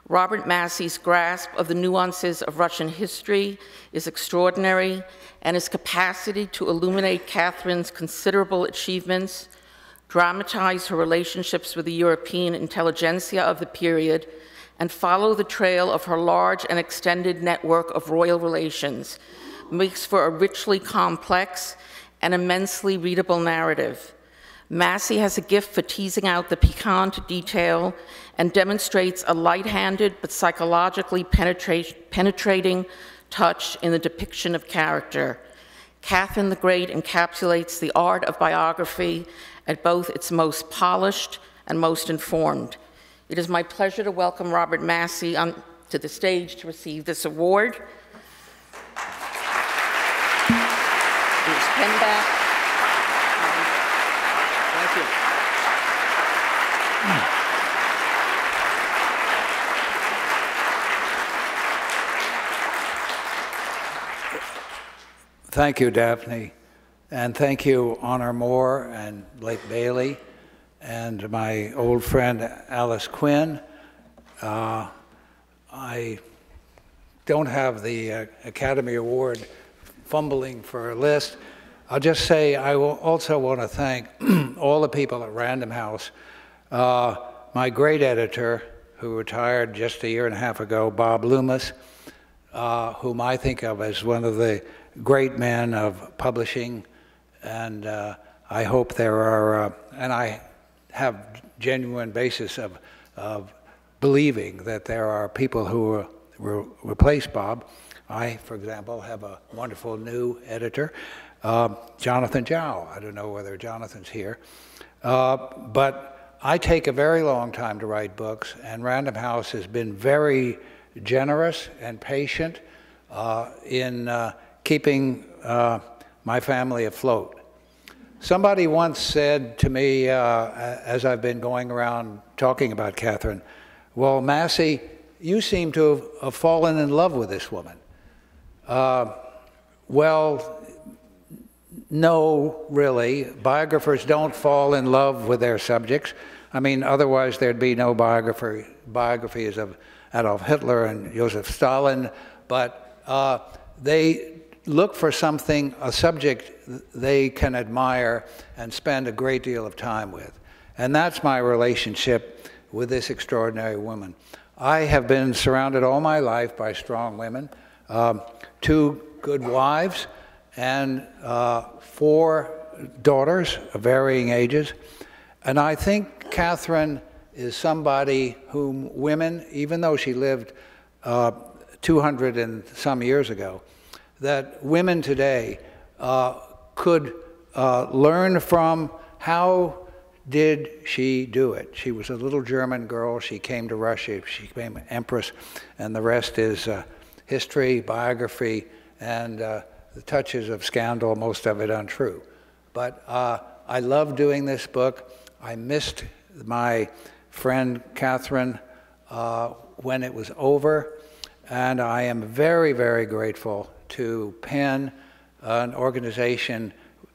Robert Massey's grasp of the nuances of Russian history is extraordinary, and his capacity to illuminate Catherine's considerable achievements, dramatize her relationships with the European intelligentsia of the period, and follow the trail of her large and extended network of royal relations makes for a richly complex and immensely readable narrative. Massey has a gift for teasing out the piquant detail and demonstrates a light-handed but psychologically penetrating touch in the depiction of character. Catherine the Great encapsulates the art of biography at both its most polished and most informed. It is my pleasure to welcome Robert Massey to the stage to receive this award. His pen back. Thank you. Thank you, Daphne. And thank you, Honor Moore and Blake Bailey, and my old friend Alice Quinn. I don't have the Academy Award fumbling for a list. I'll just say I will also want to thank all the people at Random House. My great editor, who retired just a year and a half ago, Bob Loomis, whom I think of as one of the great men of publishing, and I hope there are, and I have genuine basis of believing that there are people who will replace Bob. I, for example, have a wonderful new editor, Jonathan Jow. I don't know whether Jonathan's here. But I take a very long time to write books, and Random House has been very generous and patient in keeping my family afloat. Somebody once said to me, as I've been going around talking about Catherine, well, Massey, you seem to have fallen in love with this woman. Well, no, really. Biographers don't fall in love with their subjects. I mean, otherwise there'd be no biographies of Adolf Hitler and Joseph Stalin, but they look for something, a subject they can admire and spend a great deal of time with. And that's my relationship with this extraordinary woman. I have been surrounded all my life by strong women, 2 good wives, and 4 daughters of varying ages. And I think Catherine is somebody whom women, even though she lived 200 and some years ago, that women today could learn from. How did she do it? She was a little German girl. She came to Russia. She became an empress, and the rest is history, biography, and the touches of scandal, most of it untrue. But I love doing this book. I missed my friend Catherine when it was over, and I am very, very grateful to PEN, an organization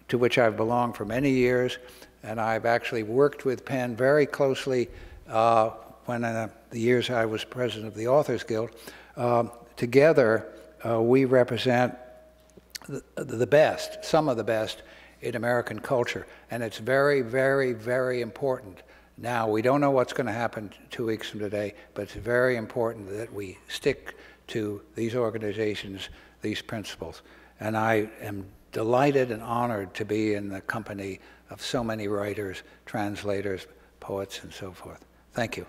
to which I've belonged for many years, and I've actually worked with PEN very closely when in the years I was president of the Authors Guild. Together, we represent the best, some of the best in American culture, and it's very, very, very important. Now, we don't know what's going to happen 2 weeks from today, but it's very important that we stick to these organizations, these principles. And I am delighted and honored to be in the company of so many writers, translators, poets, and so forth. Thank you.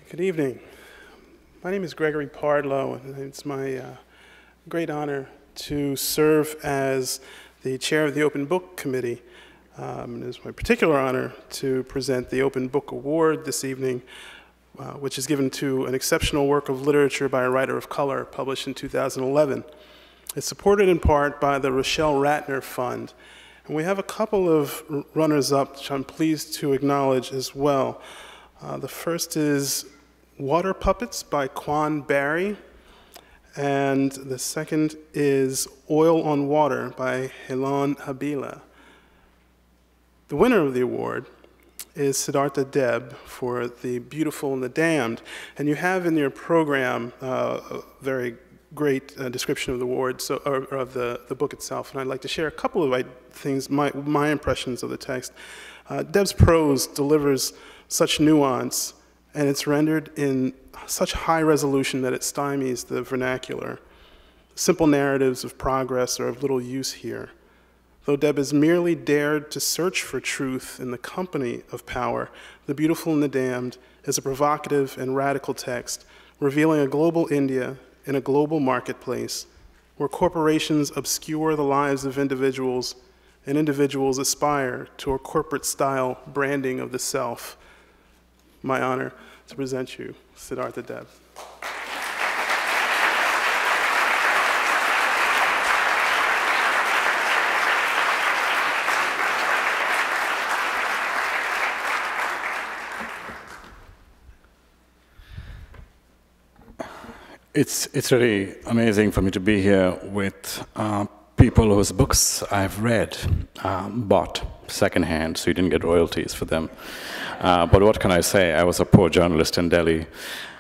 Good evening. My name is Gregory Pardlow, and it's my great honor to serve as the chair of the Open Book Committee. And it's my particular honor to present the Open Book Award this evening, which is given to an exceptional work of literature by a writer of color published in 2011. It's supported in part by the Rochelle Ratner Fund. And we have a couple of runners-up, which I'm pleased to acknowledge as well. The first is Water Puppets by Quan Barry, and the second is Oil on Water by Helon Habila. The winner of the award is Siddhartha Deb for The Beautiful and the Damned, and you have in your program a very great description of the award, or of the book itself, and I'd like to share a couple of things, my impressions of the text. Deb's prose delivers such nuance, and it's rendered in such high resolution that it stymies the vernacular. Simple narratives of progress are of little use here. Though Deb has merely dared to search for truth in the company of power, The Beautiful and the Damned is a provocative and radical text revealing a global India in a global marketplace where corporations obscure the lives of individuals and individuals aspire to a corporate-style branding of the self. My honor to present you, Siddhartha Deb. It's really amazing for me to be here with people whose books I've read, bought secondhand, so you didn't get royalties for them. But what can I say? I was a poor journalist in Delhi.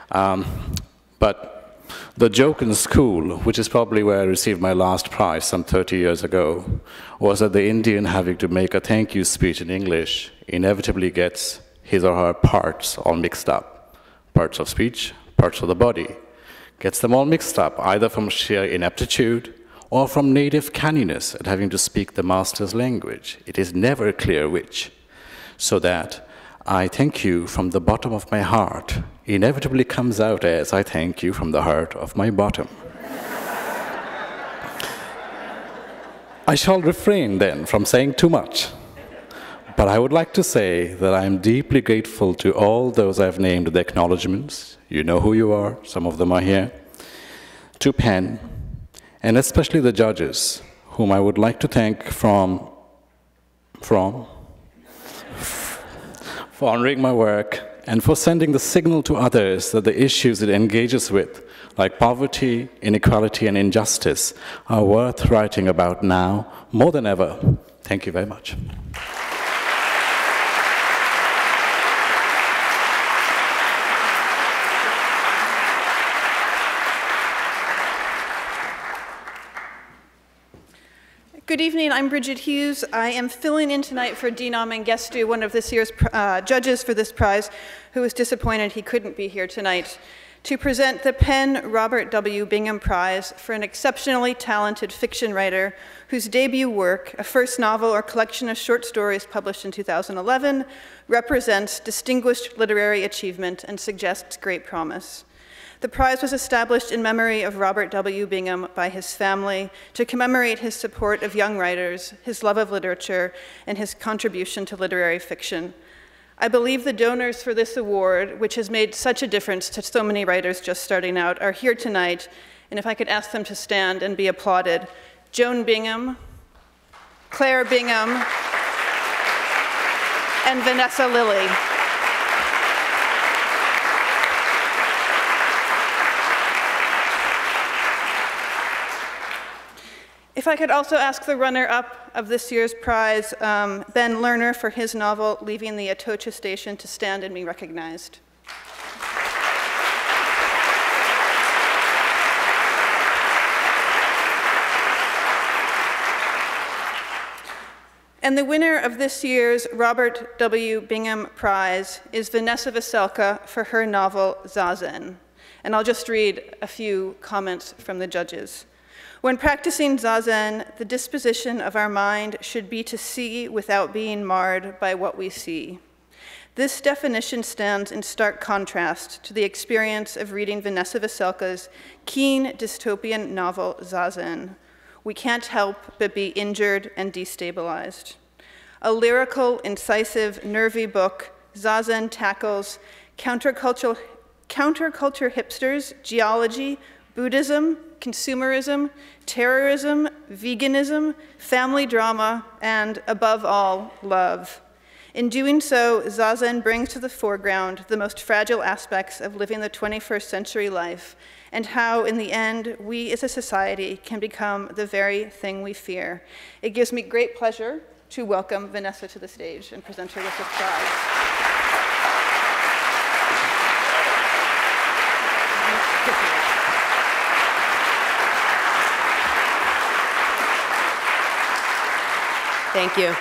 But the joke in school, which is probably where I received my last prize some 30 years ago, was that the Indian having to make a thank you speech in English inevitably gets his or her parts all mixed up. Parts of speech, parts of the body. Gets them all mixed up, either from sheer ineptitude or from native canniness at having to speak the master's language. It is never clear which. So that I thank you from the bottom of my heart inevitably comes out as I thank you from the heart of my bottom. I shall refrain then from saying too much. But I would like to say that I am deeply grateful to all those I've named the acknowledgements. You know who you are, some of them are here. To PEN, and especially the judges, whom I would like to thank for honoring my work and for sending the signal to others that the issues it engages with, like poverty, inequality, and injustice, are worth writing about now more than ever. Thank you very much. Good evening, I'm Bridget Hughes. I am filling in tonight for Dinam Mengistu, one of this year's judges for this prize, who was disappointed he couldn't be here tonight, to present the PEN Robert W. Bingham Prize for an exceptionally talented fiction writer whose debut work, a first novel or collection of short stories published in 2011, represents distinguished literary achievement and suggests great promise. The prize was established in memory of Robert W. Bingham by his family to commemorate his support of young writers, his love of literature, and his contribution to literary fiction. I believe the donors for this award, which has made such a difference to so many writers just starting out, are here tonight, and if I could ask them to stand and be applauded. Joan Bingham, Claire Bingham, and Vanessa Lilly. If I could also ask the runner-up of this year's prize, Ben Lerner, for his novel, Leaving the Atocha Station, to stand and be recognized. And the winner of this year's Robert W. Bingham Prize is Vanessa Veselka for her novel, Zazen. And I'll just read a few comments from the judges. When practicing Zazen, the disposition of our mind should be to see without being marred by what we see. This definition stands in stark contrast to the experience of reading Vanessa Veselka's keen dystopian novel, Zazen. We can't help but be injured and destabilized. A lyrical, incisive, nervy book, Zazen tackles counterculture hipsters, geology, Buddhism, consumerism, terrorism, veganism, family drama, and, above all, love. In doing so, Zazen brings to the foreground the most fragile aspects of living the 21st century life, and how, in the end, we as a society can become the very thing we fear. It gives me great pleasure to welcome Vanessa to the stage and present her with this prize. Thank you.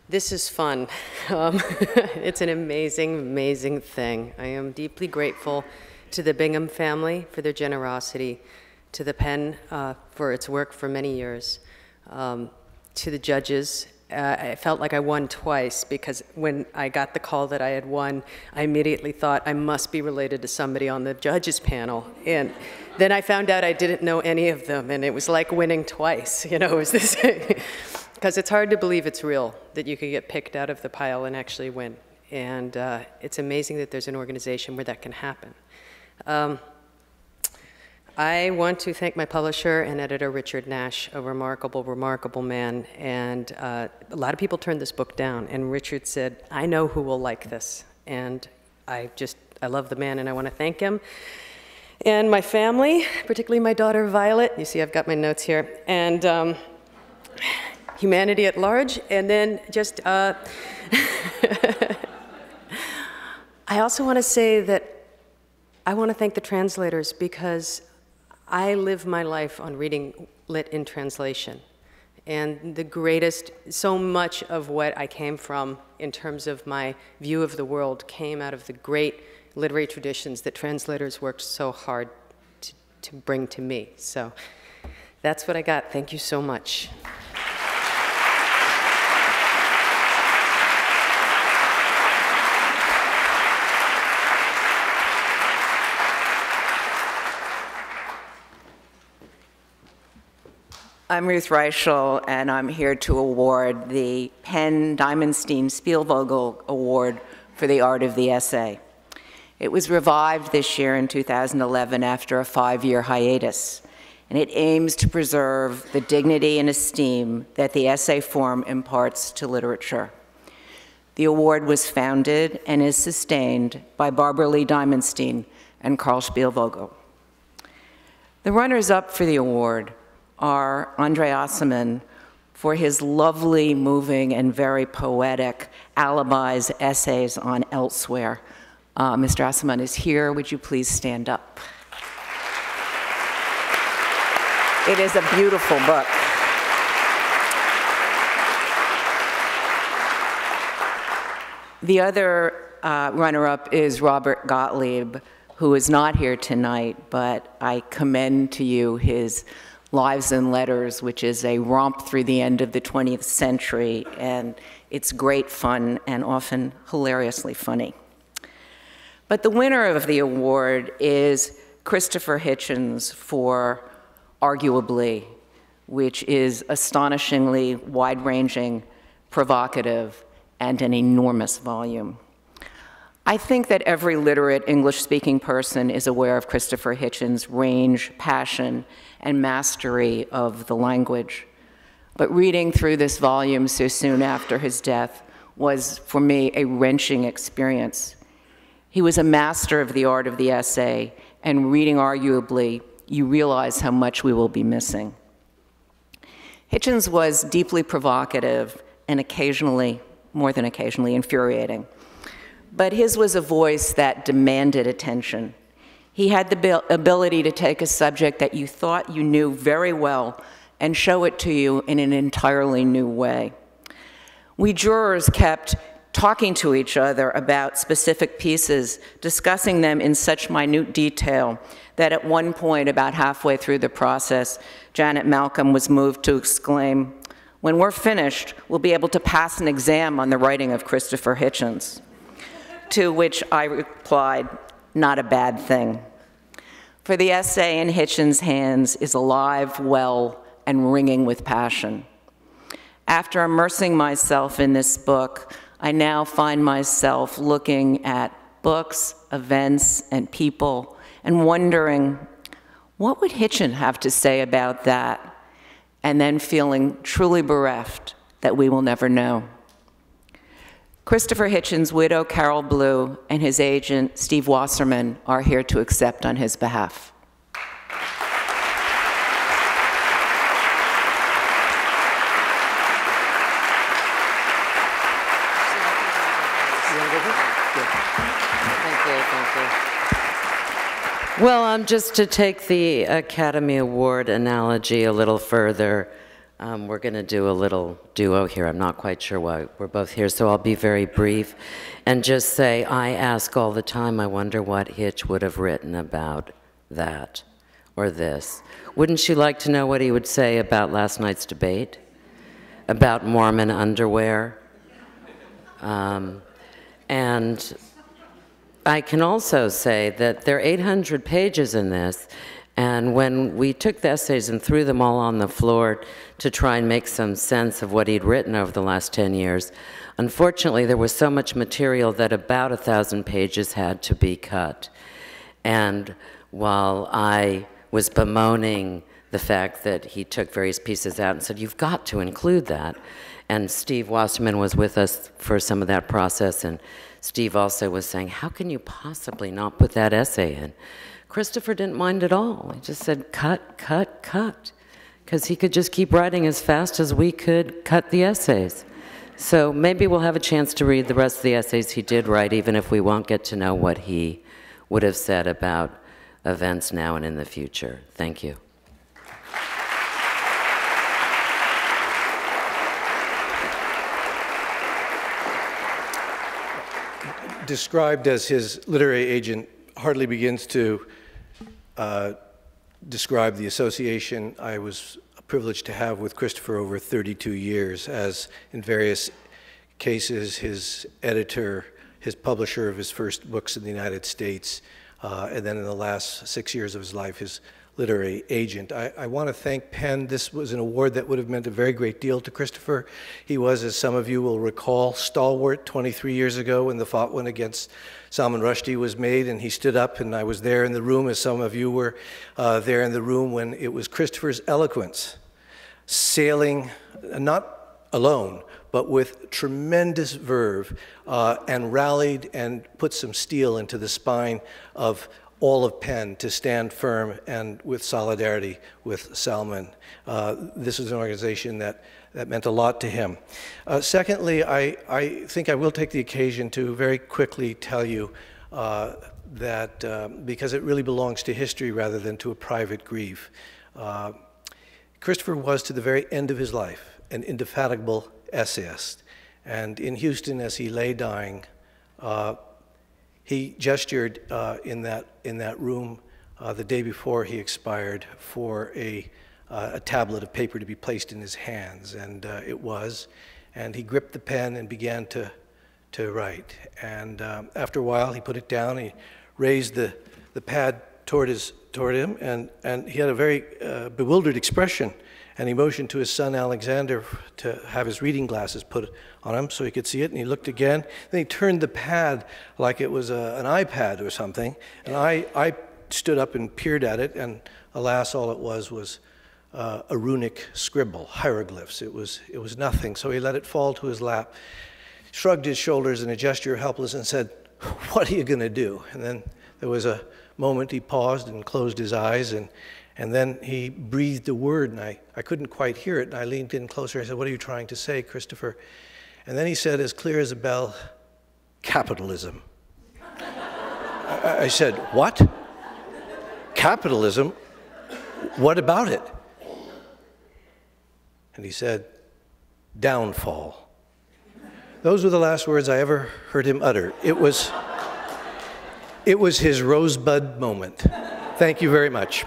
This is fun. It's an amazing, amazing thing. I am deeply grateful to the Bingham family for their generosity, to the PEN for its work for many years. to the judges. I felt like I won twice, because when I got the call that I had won, I immediately thought I must be related to somebody on the judges panel. And then I found out I didn't know any of them, and it was like winning twice, you know, it was this, because it's hard to believe it's real, that you could get picked out of the pile and actually win. And it's amazing that there's an organization where that can happen. I want to thank my publisher and editor, Richard Nash, a remarkable, remarkable man. And a lot of people turned this book down, and Richard said, I know who will like this. And I love the man, and I want to thank him. And my family, particularly my daughter, Violet. You see, I've got my notes here. And humanity at large. And then just, I also want to say that I want to thank the translators, because I live my life on reading lit in translation. And so much of what I came from in terms of my view of the world came out of the great literary traditions that translators worked so hard to bring to me. So that's what I got. Thank you so much. I'm Ruth Reichel, and I'm here to award the Penn Diamonstein Spielvogel Award for the Art of the Essay. It was revived this year in 2011 after a 5-year hiatus, and it aims to preserve the dignity and esteem that the essay form imparts to literature. The award was founded and is sustained by Barbara Lee Diamonstein and Carl Spielvogel. The runners-up for the award are Andre Aciman for his lovely, moving, and very poetic Alibis essays on Elsewhere. Mr. Aciman is here. Would you please stand up? It is a beautiful book. The other runner-up is Robert Gottlieb, who is not here tonight, but I commend to you his Lives and Letters, which is a romp through the end of the 20th century, and it's great fun and often hilariously funny. But the winner of the award is Christopher Hitchens for Arguably, which is astonishingly wide-ranging, provocative, and an enormous volume. I think that every literate English-speaking person is aware of Christopher Hitchens' range, passion, and mastery of the language. But reading through this volume so soon after his death was, for me, a wrenching experience. He was a master of the art of the essay, and reading Arguably, you realize how much we will be missing. Hitchens was deeply provocative and occasionally, more than occasionally, infuriating. But his was a voice that demanded attention. He had the ability to take a subject that you thought you knew very well and show it to you in an entirely new way. We jurors kept talking to each other about specific pieces, discussing them in such minute detail that at one point, about halfway through the process, Janet Malcolm was moved to exclaim, "When we're finished, we'll be able to pass an exam on the writing of Christopher Hitchens." To which I replied, not a bad thing. For the essay in Hitchens' hands is alive, well, and ringing with passion. After immersing myself in this book, I now find myself looking at books, events, and people, and wondering, what would Hitchens have to say about that? And then feeling truly bereft that we will never know. Christopher Hitchens' widow, Carol Blue, and his agent, Steve Wasserman, are here to accept on his behalf. Well, just to take the Academy Award analogy a little further, we're going to do a little duo here. I'm not quite sure why we're both here, so I'll be very brief and just say I ask all the time, I wonder what Hitch would have written about that or this. Wouldn't you like to know what he would say about last night's debate? about Mormon underwear. And I can also say that there are 800 pages in this, and when we took the essays and threw them all on the floor to try and make some sense of what he'd written over the last 10 years, unfortunately there was so much material that about 1,000 pages had to be cut. And while I was bemoaning the fact that he took various pieces out and said, you've got to include that, and Steve Wasserman was with us for some of that process, and Steve also was saying, how can you possibly not put that essay in? Christopher didn't mind at all. He just said, cut, cut, cut, because he could just keep writing as fast as we could cut the essays. So maybe we'll have a chance to read the rest of the essays he did write, even if we won't get to know what he would have said about events now and in the future. Thank you. Described as his literary agent hardly begins to describe the association I was privileged to have with Christopher over 32 years, as in various cases his editor, his publisher of his first books in the United States, and then in the last 6 years of his life, his literary agent. I want to thank Penn. This was an award that would have meant a very great deal to Christopher. He was, as some of you will recall, stalwart 23 years ago when the fought one against Salman Rushdie was made, and he stood up, and I was there in the room, as some of you were there in the room, when it was Christopher's eloquence sailing, not alone, but with tremendous verve, and rallied and put some steel into the spine of all of Penn to stand firm and with solidarity with Salman. This is an organization that meant a lot to him. Secondly, I think I will take the occasion to very quickly tell you that, because it really belongs to history rather than to a private grief, Christopher was, to the very end of his life, an indefatigable essayist. And in Houston, as he lay dying, he gestured in that room the day before he expired for a tablet of paper to be placed in his hands, and it was. And he gripped the pen and began to write. And after a while, he put it down. He raised the pad toward him, and he had a very bewildered expression. And he motioned to his son Alexander to have his reading glasses put on him so he could see it, and he looked again. Then he turned the pad like it was an iPad or something, and I stood up and peered at it, and alas, all it was a runic scribble, hieroglyphs. It was nothing, so he let it fall to his lap, shrugged his shoulders in a gesture of helplessness, and said, "What are you going to do?" And then there was a moment he paused and closed his eyes, and then he breathed a word, and I couldn't quite hear it, and I leaned in closer. I said, "What are you trying to say, Christopher?" And then he said, as clear as a bell, "Capitalism." I said, "What? Capitalism? What about it?" And he said, "Downfall." Those were the last words I ever heard him utter. It was his rosebud moment. Thank you very much.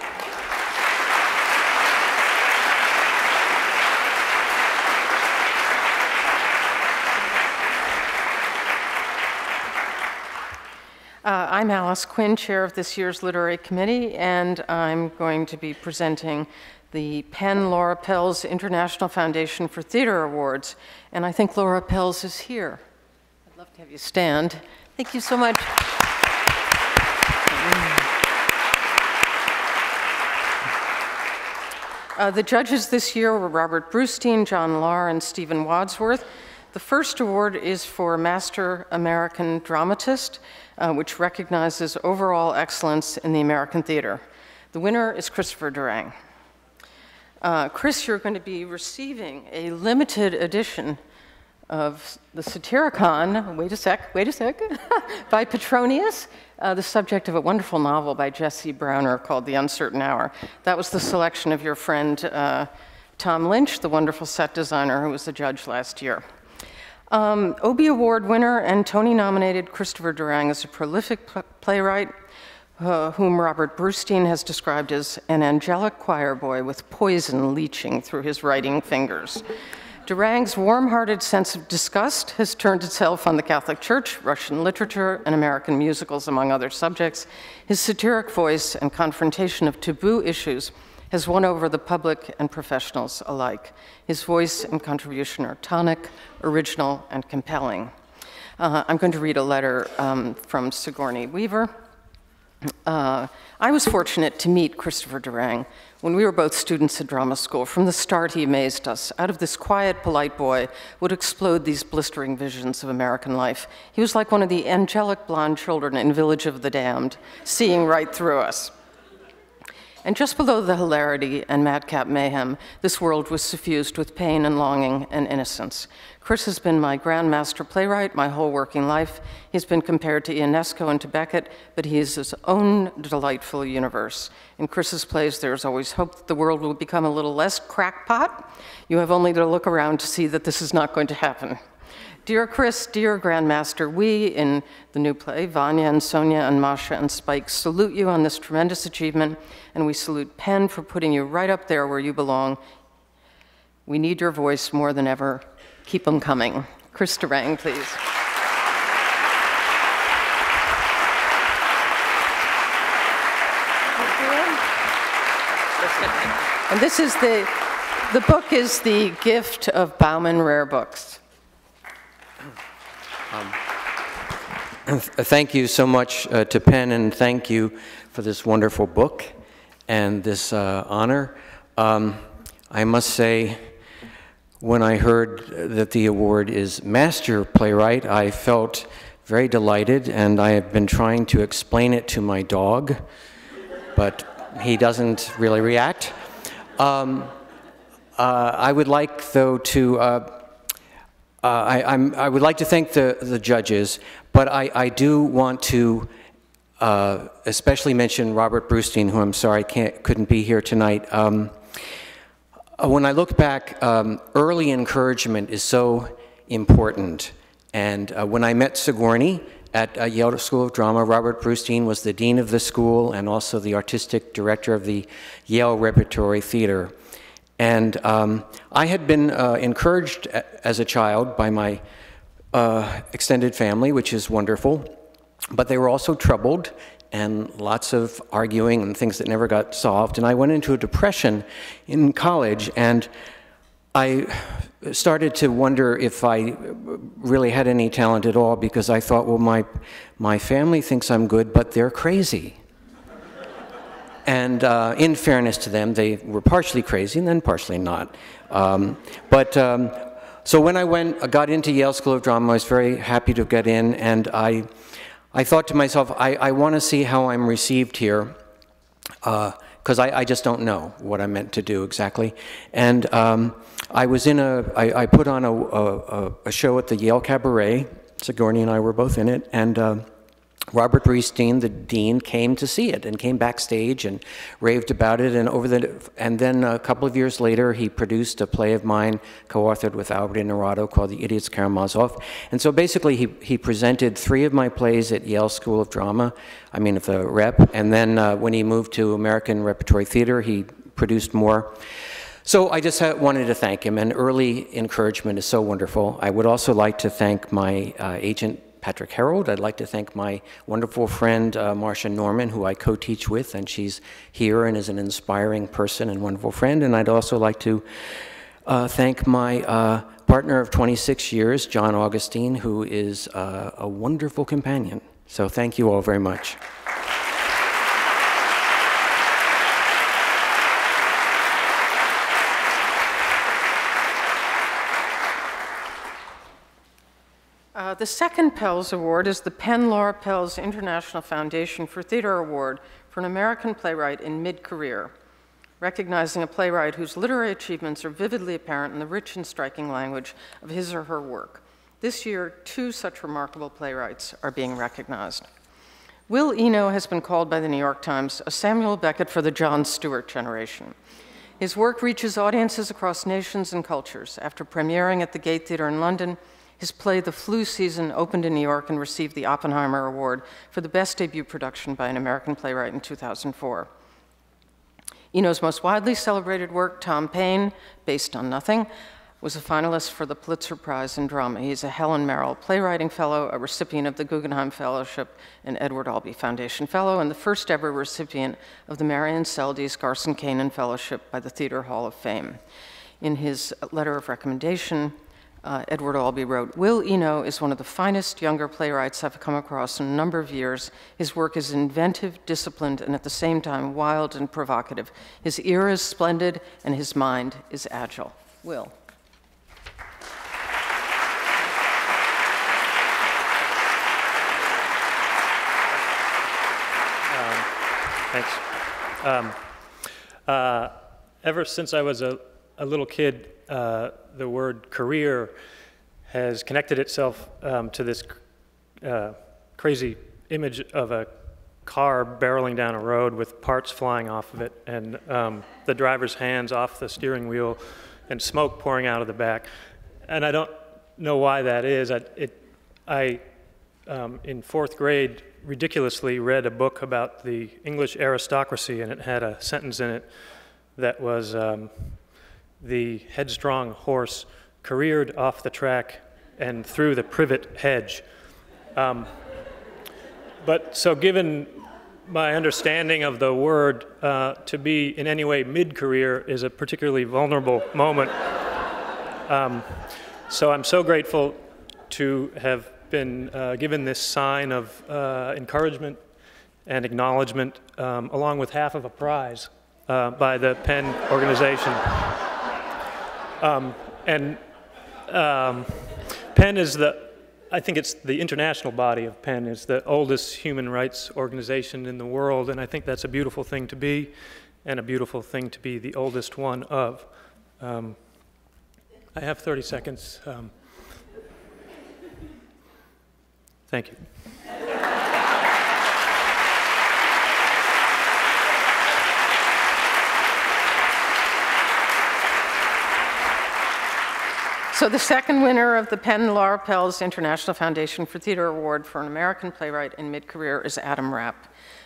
I'm Alice Quinn, chair of this year's Literary Committee, and I'm going to be presenting the Penn Laura Pels International Foundation for Theater Awards. And I think Laura Pels is here. I'd love to have you stand. Thank you so much. The judges this year were Robert Brustein, John Lahr, and Stephen Wadsworth. The first award is for Master American Dramatist, which recognizes overall excellence in the American theater. The winner is Christopher Durang. Chris, you're going to be receiving a limited edition of the Satyricon, wait a sec, by Petronius, the subject of a wonderful novel by Jesse Browner called The Uncertain Hour. That was the selection of your friend Tom Lynch, the wonderful set designer who was the judge last year. Obie Award winner and Tony-nominated Christopher Durang is a prolific playwright whom Robert Brustein has described as an angelic choir boy with poison leaching through his writing fingers. Durang's warm-hearted sense of disgust has turned itself on the Catholic Church, Russian literature, and American musicals, among other subjects. His satiric voice and confrontation of taboo issues has won over the public and professionals alike. His voice and contribution are tonic, original, and compelling. I'm going to read a letter from Sigourney Weaver. I was fortunate to meet Christopher Durang when we were both students at drama school. From the start, he amazed us. Out of this quiet, polite boy would explode these blistering visions of American life. He was like one of the angelic blonde children in Village of the Damned, seeing right through us. And just below the hilarity and madcap mayhem, this world was suffused with pain and longing and innocence. Chris has been my grandmaster playwright my whole working life. He's been compared to Ionesco and to Beckett, but he is his own delightful universe. In Chris's plays, there's always hope that the world will become a little less crackpot. You have only to look around to see that this is not going to happen. Dear Chris, dear Grandmaster, we in the new play, Vanya and Sonia and Masha and Spike, salute you on this tremendous achievement, and we salute Penn for putting you right up there where you belong. We need your voice more than ever. Keep them coming. Chris Durang, please. And this is the book is the gift of Bauman Rare Books. Thank you so much to Penn, and thank you for this wonderful book and this honor. I must say, when I heard that the award is Master Playwright, I felt very delighted, and I have been trying to explain it to my dog, but he doesn't really react. I would like, though, to I would like to thank the judges, but I do want to especially mention Robert Brustein, who I'm sorry couldn't be here tonight. When I look back, early encouragement is so important. And when I met Sigourney at Yale School of Drama, Robert Brustein was the dean of the school and also the artistic director of the Yale Repertory Theater. And I had been encouraged as a child by my extended family, which is wonderful, but they were also troubled and lots of arguing and things that never got solved. And I went into a depression in college, and I started to wonder if I really had any talent at all, because I thought, well, my family thinks I'm good, but they're crazy. And in fairness to them, they were partially crazy and then partially not. So when I got into Yale School of Drama, I was very happy to get in, and I thought to myself, I want to see how I'm received here, because I just don't know what I'm meant to do exactly. And I was I put on a show at the Yale Cabaret. Sigourney and I were both in it, and Robert Brustein, the dean, came to see it and came backstage and raved about it. And then a couple of years later, he produced a play of mine, co-authored with Albert Inarado, called The Idiots Karamazov. And so basically, he presented 3 of my plays at Yale School of Drama, at the Rep. And then when he moved to American Repertory Theater, he produced more. So I just wanted to thank him, and early encouragement is so wonderful. I would also like to thank my agent, Patrick Herold. I'd like to thank my wonderful friend, Marcia Norman, who I co-teach with, and she's here and is an inspiring person and wonderful friend. And I'd also like to thank my partner of 26 years, John Augustine, who is a wonderful companion. So thank you all very much. The second Pels Award is the Penn Laura Pels International Foundation for Theater Award for an American playwright in mid-career, recognizing a playwright whose literary achievements are vividly apparent in the rich and striking language of his or her work. This year, 2 such remarkable playwrights are being recognized. Will Eno has been called by the New York Times a Samuel Beckett for the Jon Stewart generation. His work reaches audiences across nations and cultures. After premiering at the Gate Theatre in London, his play The Flu Season opened in New York and received the Oppenheimer Award for the best debut production by an American playwright in 2004. Eno's most widely celebrated work, Tom Paine, Based on Nothing, was a finalist for the Pulitzer Prize in Drama. He's a Helen Merrill Playwriting Fellow, a recipient of the Guggenheim Fellowship and Edward Albee Foundation Fellow, and the first ever recipient of the Marion Seldes Garson Kanin Fellowship by the Theater Hall of Fame. In his letter of recommendation, Edward Albee wrote, "Will Eno is one of the finest younger playwrights I've come across in a number of years. His work is inventive, disciplined, and at the same time wild and provocative. His ear is splendid, and his mind is agile." Will. Thanks. Ever since I was a little kid, the word career has connected itself to this crazy image of a car barreling down a road with parts flying off of it and the driver's hands off the steering wheel and smoke pouring out of the back. And I don't know why that is. I in fourth grade, ridiculously read a book about the English aristocracy, and it had a sentence in it that was, the headstrong horse careered off the track and through the privet hedge. But so given my understanding of the word, to be in any way mid-career is a particularly vulnerable moment. So I'm so grateful to have been given this sign of encouragement and acknowledgement, along with half of a prize by the PEN organization. PEN is I think it's the international body of PEN is the oldest human rights organization in the world, and I think that's a beautiful thing to be, and a beautiful thing to be the oldest one of. I have 30 seconds. Thank you. So the second winner of the PEN Laura Pels International Foundation for Theater Award for an American Playwright in Mid-Career is Adam Rapp.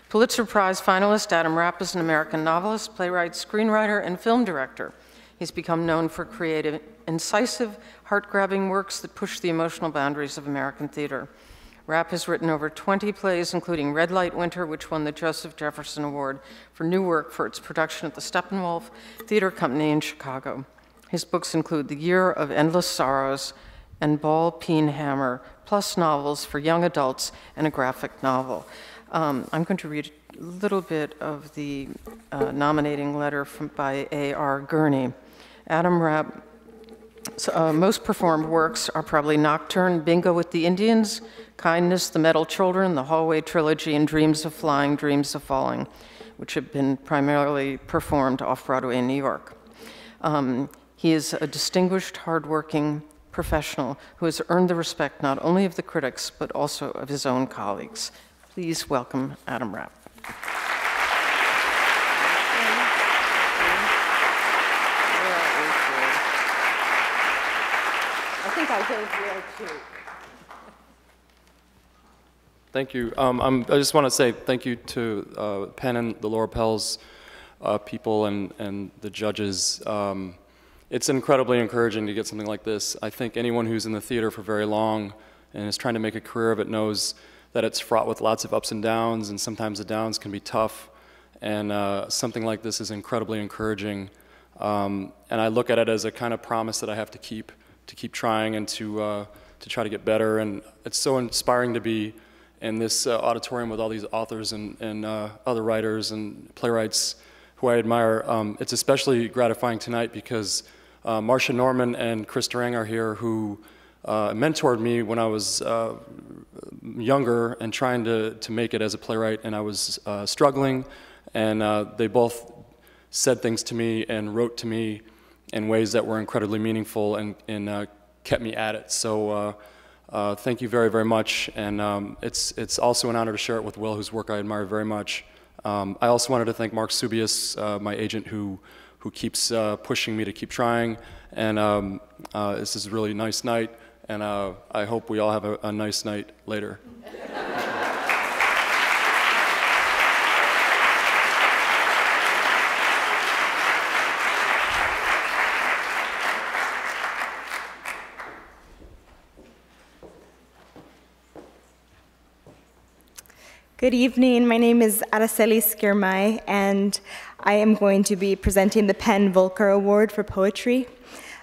Pulitzer Prize finalist Adam Rapp is an American novelist, playwright, screenwriter, and film director. He's become known for creative, incisive, heart-grabbing works that push the emotional boundaries of American theater. Rapp has written over 20 plays, including Red Light Winter, which won the Joseph Jefferson Award for new work for its production at the Steppenwolf Theater Company in Chicago. His books include The Year of Endless Sorrows and Ball, Peen, Hammer, plus novels for young adults and a graphic novel. I'm going to read a little bit of the nominating letter by A.R. Gurney. Adam Rapp's most performed works are probably Nocturne, Bingo with the Indians, Kindness, The Metal Children, The Hallway Trilogy, and Dreams of Flying, Dreams of Falling, which have been primarily performed off-Broadway in New York. He is a distinguished, hardworking professional who has earned the respect not only of the critics, but also of his own colleagues. Please welcome Adam Rapp. I think I heard Will too. Thank you. I just want to say thank you to PEN and the Laura Pels people and the judges. It's incredibly encouraging to get something like this. I think anyone who's in the theater for very long and is trying to make a career of it knows that it's fraught with lots of ups and downs, and sometimes the downs can be tough. And something like this is incredibly encouraging. And I look at it as a kind of promise that I have to keep trying and to try to get better. And it's so inspiring to be in this auditorium with all these authors and other writers and playwrights who I admire. It's especially gratifying tonight because Marcia Norman and Chris Durang are here, who mentored me when I was younger and trying to make it as a playwright, and I was struggling, and they both said things to me and wrote to me in ways that were incredibly meaningful and kept me at it. So thank you very, very much, and it's also an honor to share it with Will, whose work I admire very much. I also wanted to thank Mark Subius, my agent, who keeps pushing me to keep trying, and this is a really nice night, and I hope we all have a nice night later. Good evening. My name is Araceli Skirmay, and I am going to be presenting the PEN Volcker Award for Poetry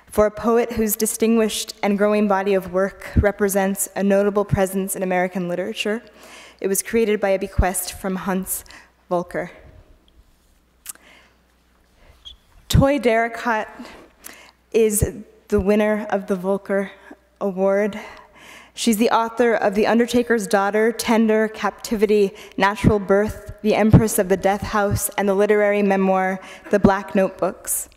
for a poet whose distinguished and growing body of work represents a notable presence in American literature. It was created by a bequest from Hans Volcker. Toy Derricotte is the winner of the Volcker Award. She's the author of The Undertaker's Daughter, Tender, Captivity, Natural Birth, The Empress of the Death House, and the literary memoir, The Black Notebooks.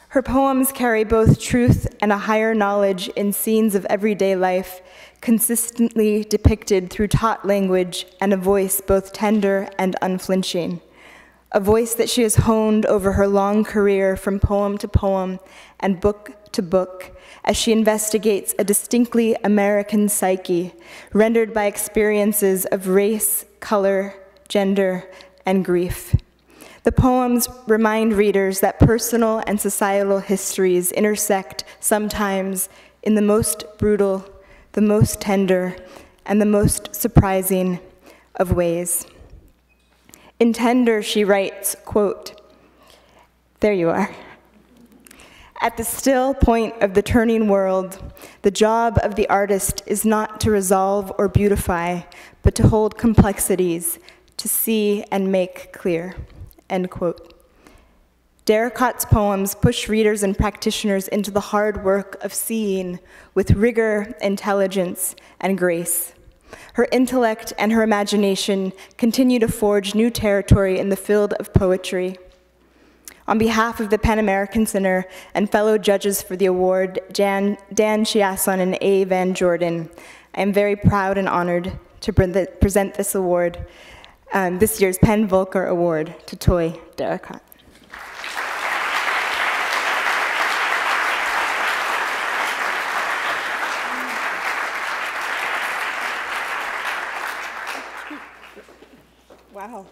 Her poems carry both truth and a higher knowledge in scenes of everyday life, consistently depicted through taut language and a voice both tender and unflinching. A voice that she has honed over her long career from poem to poem and book to book, as she investigates a distinctly American psyche, rendered by experiences of race, color, gender, and grief. The poems remind readers that personal and societal histories intersect sometimes in the most brutal, the most tender, and the most surprising of ways. In Tender, she writes, quote, "There you are. At the still point of the turning world, the job of the artist is not to resolve or beautify, but to hold complexities, to see and make clear." End quote. Derricotte's poems push readers and practitioners into the hard work of seeing with rigor, intelligence, and grace. Her intellect and her imagination continue to forge new territory in the field of poetry. On behalf of the Pan American Center and fellow judges for the award, Dan Chiasson and A. Van Jordan, I am very proud and honored to present this award, this year's PEN Volcker Award, to Toy Derricotte. Wow.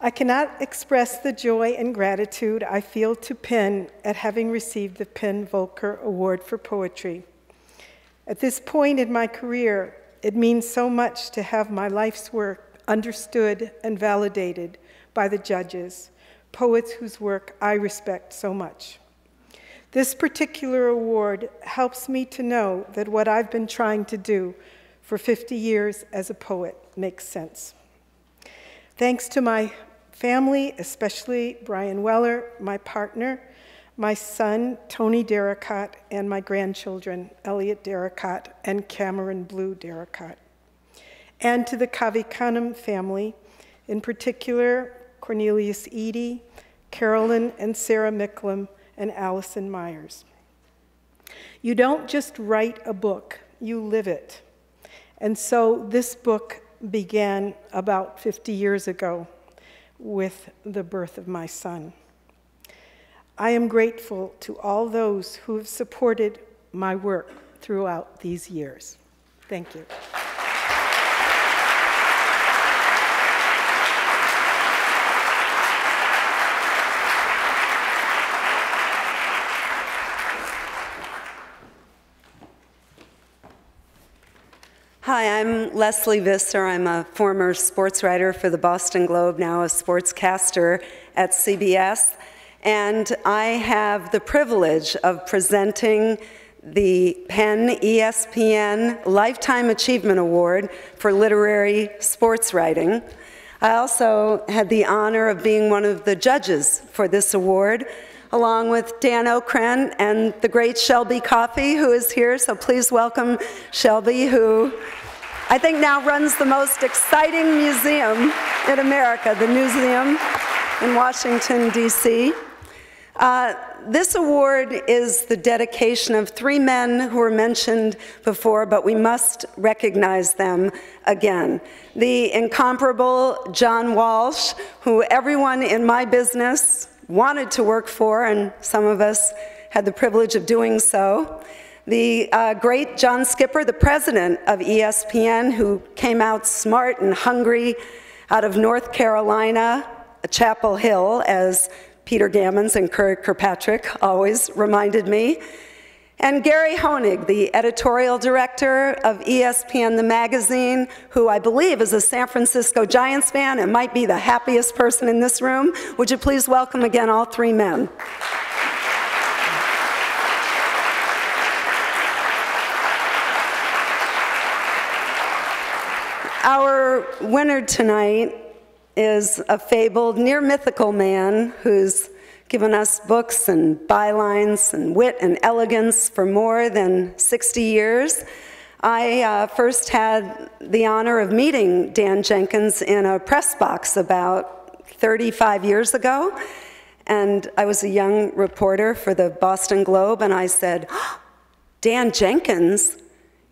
I cannot express the joy and gratitude I feel to PEN at having received the PEN Volcker Award for Poetry. At this point in my career, it means so much to have my life's work understood and validated by the judges, poets whose work I respect so much. This particular award helps me to know that what I've been trying to do for 50 years as a poet makes sense. Thanks to my family, especially Brian Weller, my partner, my son, Tony Derricotte, and my grandchildren, Elliot Derricotte and Cameron Blue Derricotte. And to the Kavikanam family, in particular, Cornelius Eady, Carolyn and Sarah Micklem, and Allison Myers. You don't just write a book, you live it. And so this book began about 50 years ago with the birth of my son. I am grateful to all those who have supported my work throughout these years. Thank you. Hi, I'm Leslie Visser. I'm a former sports writer for the Boston Globe, now a sportscaster at CBS. And I have the privilege of presenting the PEN ESPN Lifetime Achievement Award for literary sports writing. I also had the honor of being one of the judges for this award, along with Dan Okren and the great Shelby Coffey, who is here. So please welcome Shelby, who I think now runs the most exciting museum in America, the Newseum in Washington, D.C. This award is the dedication of three men who were mentioned before, but we must recognize them again. The incomparable John Walsh, who everyone in my business wanted to work for, and some of us had the privilege of doing so. The great John Skipper, the president of ESPN, who came out smart and hungry out of North Carolina, Chapel Hill, as Peter Gammons and Kirk Kirkpatrick always reminded me. And Gary Honig, the editorial director of ESPN, the magazine, who I believe is a San Francisco Giants fan and might be the happiest person in this room. Would you please welcome again all three men? Our winner tonight is a fabled, near mythical man who's given us books and bylines and wit and elegance for more than 60 years. I first had the honor of meeting Dan Jenkins in a press box about 35 years ago, and I was a young reporter for the Boston Globe, and I said, "Dan Jenkins,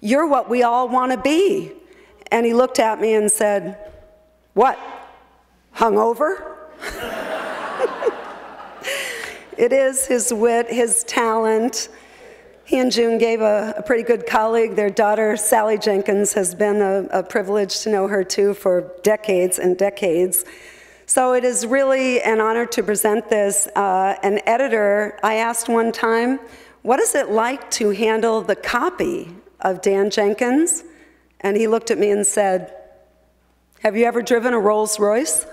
you're what we all want to be." And he looked at me and said, "What, hungover?" It is his wit, his talent. He and June gave a pretty good colleague. Their daughter, Sally Jenkins, has been a privilege to know her too for decades and decades. So it is really an honor to present this. An editor, I asked one time, what is it like to handle the copy of Dan Jenkins? And he looked at me and said, "Have you ever driven a Rolls Royce?"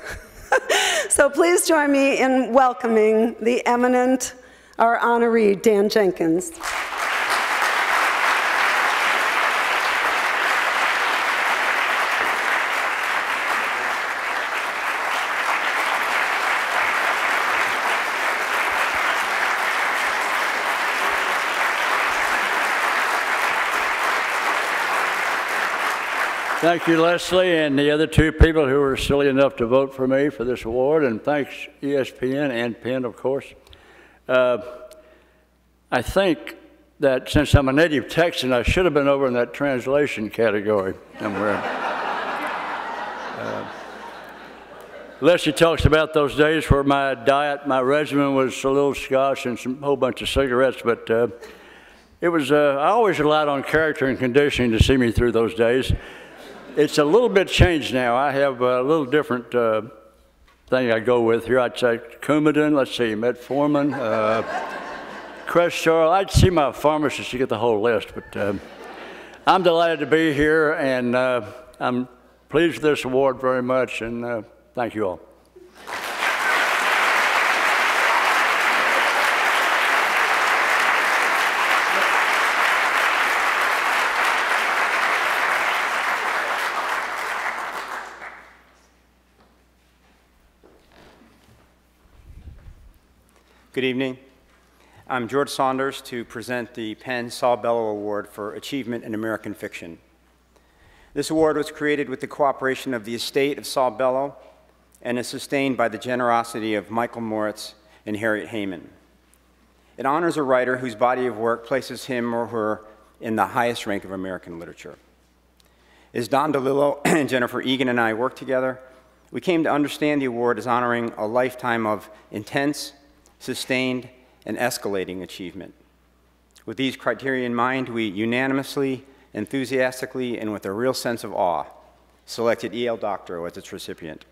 So please join me in welcoming the eminent, our honoree, Dan Jenkins. Thank you, Leslie, and the other two people who were silly enough to vote for me for this award, and thanks ESPN and Penn, of course. I think that since I'm a native Texan, I should have been over in that translation category somewhere. Leslie talks about those days where my diet, my regimen was a little scotch and a whole bunch of cigarettes, but it was, I always relied on character and conditioning to see me through those days. It's a little bit changed now. I have a little different thing I go with here. I'd say Coumadin, let's see, metformin, Crestor. I'd see my pharmacist to get the whole list, but I'm delighted to be here, and I'm pleased with this award very much, and thank you all. Good evening. I'm George Saunders to present the Penn Saul Bellow Award for Achievement in American Fiction. This award was created with the cooperation of the estate of Saul Bellow and is sustained by the generosity of Michael Moritz and Harriet Heyman. It honors a writer whose body of work places him or her in the highest rank of American literature. As Don DeLillo and Jennifer Egan and I worked together, we came to understand the award as honoring a lifetime of intense, sustained, and escalating achievement. With these criteria in mind, we unanimously, enthusiastically, and with a real sense of awe, selected E.L. Doctorow as its recipient.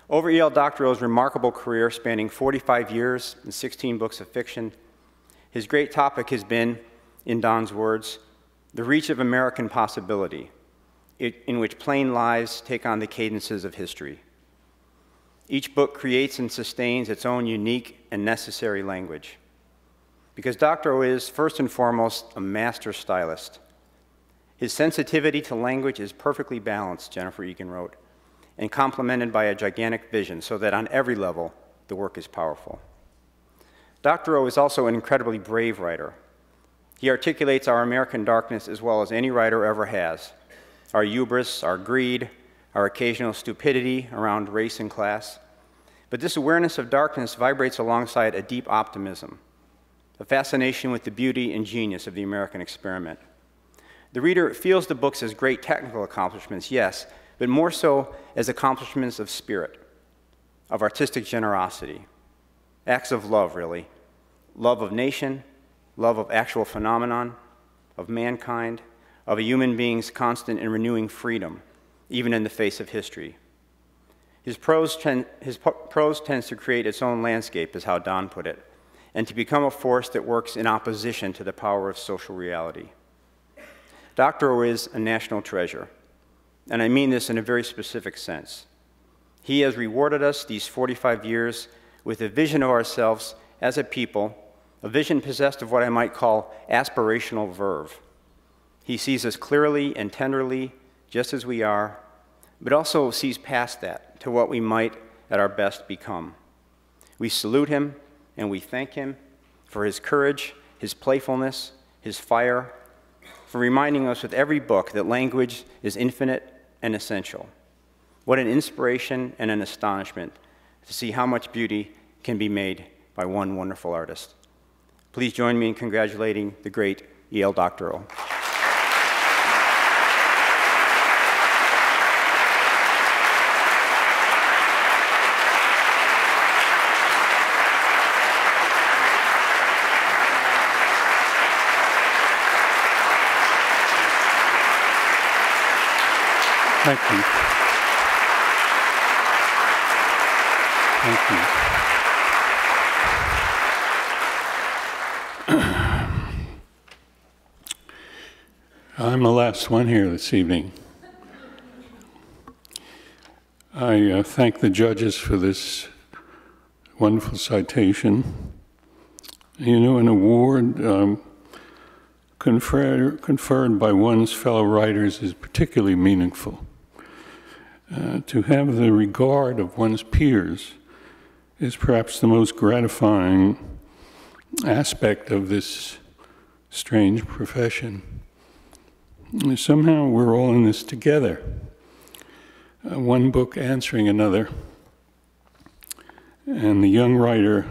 Over E.L. Doctorow's remarkable career spanning 45 years and 16 books of fiction, his great topic has been, in Don's words, the reach of American possibility, in which plain lives take on the cadences of history. Each book creates and sustains its own unique and necessary language. Because Doctorow is, first and foremost, a master stylist. His sensitivity to language is perfectly balanced, Jennifer Egan wrote, and complemented by a gigantic vision so that on every level, the work is powerful. Doctorow is also an incredibly brave writer. He articulates our American darkness as well as any writer ever has, our hubris, our greed, our occasional stupidity around race and class. But this awareness of darkness vibrates alongside a deep optimism, a fascination with the beauty and genius of the American experiment. The reader feels the books as great technical accomplishments, yes, but more so as accomplishments of spirit, of artistic generosity, acts of love, really. Love of nation, love of actual phenomenon, of mankind, of a human being's constant and renewing freedom, even in the face of history. His prose tends to create its own landscape, is how Don put it, and to become a force that works in opposition to the power of social reality. Dr. O is a national treasure, and I mean this in a very specific sense. He has rewarded us these 45 years with a vision of ourselves as a people, a vision possessed of what I might call aspirational verve. He sees us clearly and tenderly, just as we are, but also sees past that to what we might, at our best, become. We salute him and we thank him for his courage, his playfulness, his fire, for reminding us with every book that language is infinite and essential. What an inspiration and an astonishment to see how much beauty can be made by one wonderful artist. Please join me in congratulating the great E.L. Dr. O. Thank you. Thank you. I'm the last one here this evening. I thank the judges for this wonderful citation. You know, an award conferred by one's fellow writers is particularly meaningful. To have the regard of one's peers is perhaps the most gratifying aspect of this strange profession. Somehow we're all in this together, one book answering another, and the young writer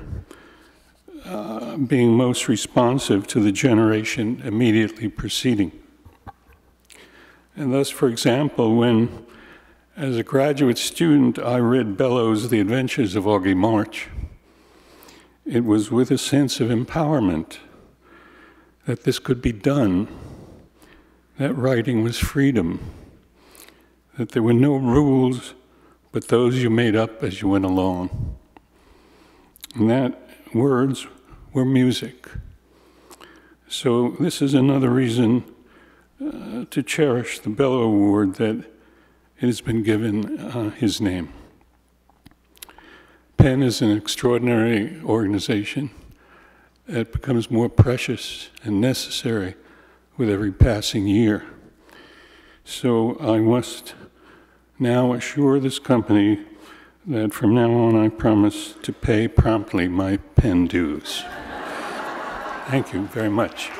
being most responsive to the generation immediately preceding. And thus, for example, when as a graduate student I read Bellow's The Adventures of Augie March, it was with a sense of empowerment that this could be done, that writing was freedom, that there were no rules but those you made up as you went along, and that words were music. So this is another reason to cherish the Bellow Award that it has been given his name. PEN is an extraordinary organization that becomes more precious and necessary with every passing year. So I must now assure this company that from now on I promise to pay promptly my PEN dues. Thank you very much.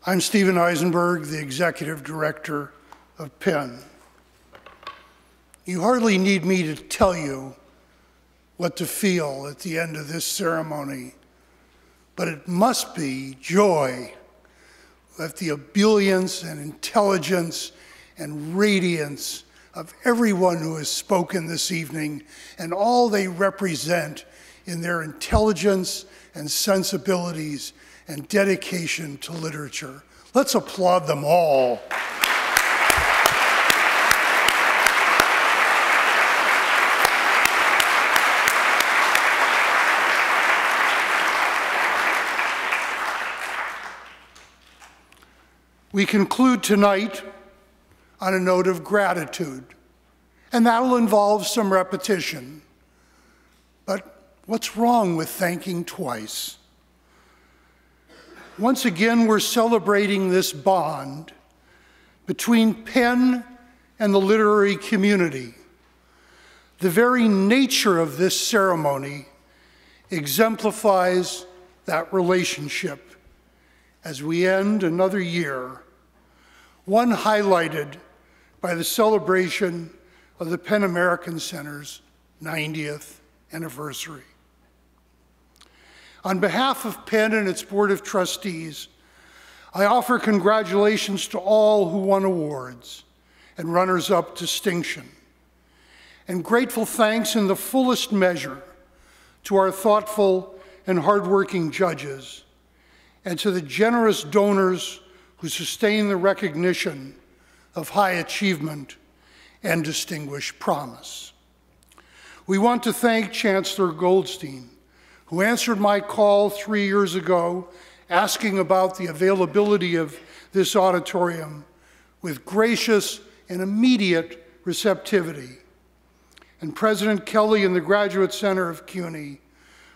I'm Stephen Eisenberg, the Executive Director of PEN. You hardly need me to tell you what to feel at the end of this ceremony, but it must be joy at the ebullience and intelligence and radiance of everyone who has spoken this evening and all they represent in their intelligence and sensibilities and dedication to literature. Let's applaud them all. We conclude tonight on a note of gratitude, and that'll involve some repetition. But what's wrong with thanking twice? Once again, we're celebrating this bond between PEN and the literary community. The very nature of this ceremony exemplifies that relationship as we end another year, one highlighted by the celebration of the PEN American Center's 90th anniversary. On behalf of PEN and its Board of Trustees, I offer congratulations to all who won awards and runners-up distinction. And grateful thanks in the fullest measure to our thoughtful and hardworking judges, and to the generous donors who sustain the recognition of high achievement and distinguished promise. We want to thank Chancellor Goldstein, who answered my call 3 years ago asking about the availability of this auditorium with gracious and immediate receptivity, and President Kelly and the Graduate Center of CUNY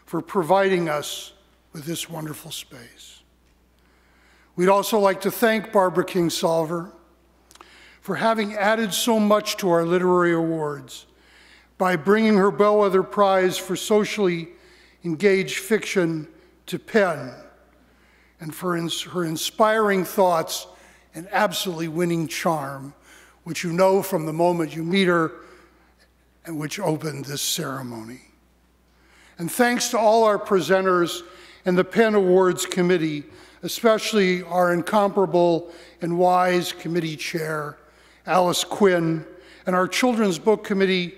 for providing us with this wonderful space. We'd also like to thank Barbara Kingsolver for having added so much to our literary awards by bringing her Bellwether Prize for socially engaged fiction to Penn, and for her inspiring thoughts and absolutely winning charm, which you know from the moment you meet her and which opened this ceremony. And thanks to all our presenters and the Penn Awards Committee, especially our incomparable and wise committee chair, Alice Quinn, and our Children's Book Committee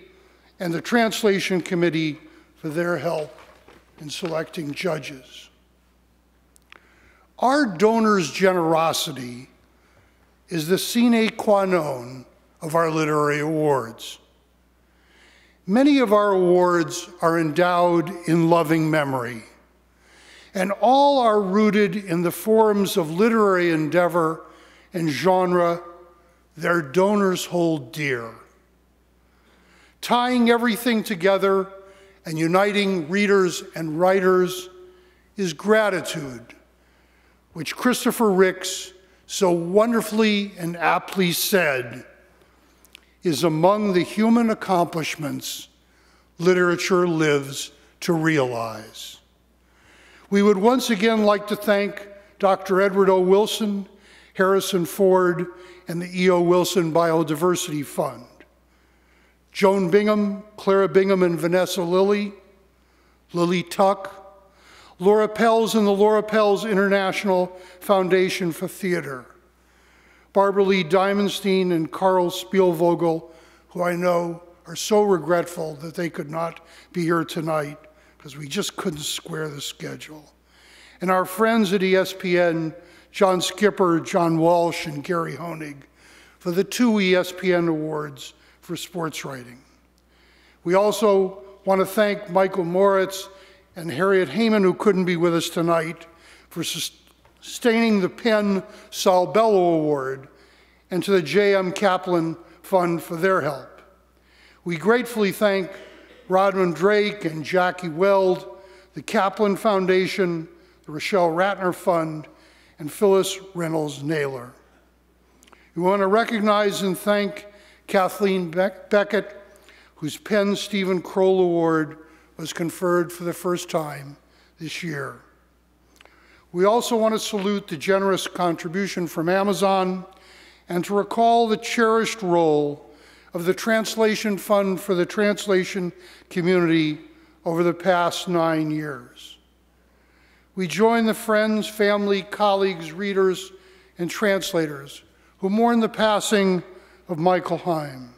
and the Translation Committee for their help in selecting judges. Our donors' generosity is the sine qua non of our literary awards. Many of our awards are endowed in loving memory, and all are rooted in the forms of literary endeavor and genre their donors hold dear. Tying everything together and uniting readers and writers is gratitude, which Christopher Ricks so wonderfully and aptly said is among the human accomplishments literature lives to realize. We would once again like to thank Dr. Edward O. Wilson, Harrison Ford, and the E.O. Wilson Biodiversity Fund, Joan Bingham, Clara Bingham and Vanessa Lilly, Lily Tuck, Laura Pels and the Laura Pels International Foundation for Theater, Barbara Lee Diamonstein and Carl Spielvogel, who I know are so regretful that they could not be here tonight because we just couldn't square the schedule. And our friends at ESPN, John Skipper, John Walsh, and Gary Honig, for the 2 ESPN awards for sports writing. We also want to thank Michael Moritz and Harriet Heyman, who couldn't be with us tonight, for sustaining the Penn Saul Bellow Award, and to the J.M. Kaplan Fund for their help. We gratefully thank Rodman Drake and Jackie Weld, the Kaplan Foundation, the Rochelle Ratner Fund, and Phyllis Reynolds Naylor. We want to recognize and thank Kathleen Beckett, whose Penn Stephen Kroll Award was conferred for the first time this year. We also want to salute the generous contribution from Amazon and to recall the cherished role of the Translation Fund for the translation community over the past 9 years. We join the friends, family, colleagues, readers, and translators who mourn the passing of Michael Heim.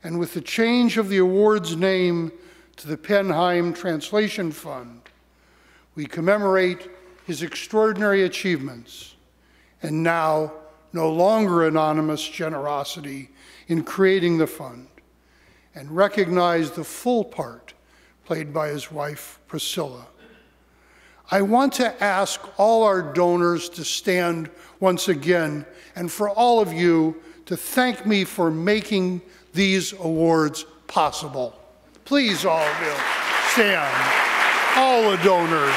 And with the change of the award's name to the Penn Heim Translation Fund, we commemorate his extraordinary achievements and now no longer anonymous generosity in creating the fund, and recognize the full part played by his wife, Priscilla. I want to ask all our donors to stand once again, and for all of you to thank me for making these awards possible. Please, all of you, stand. All the donors.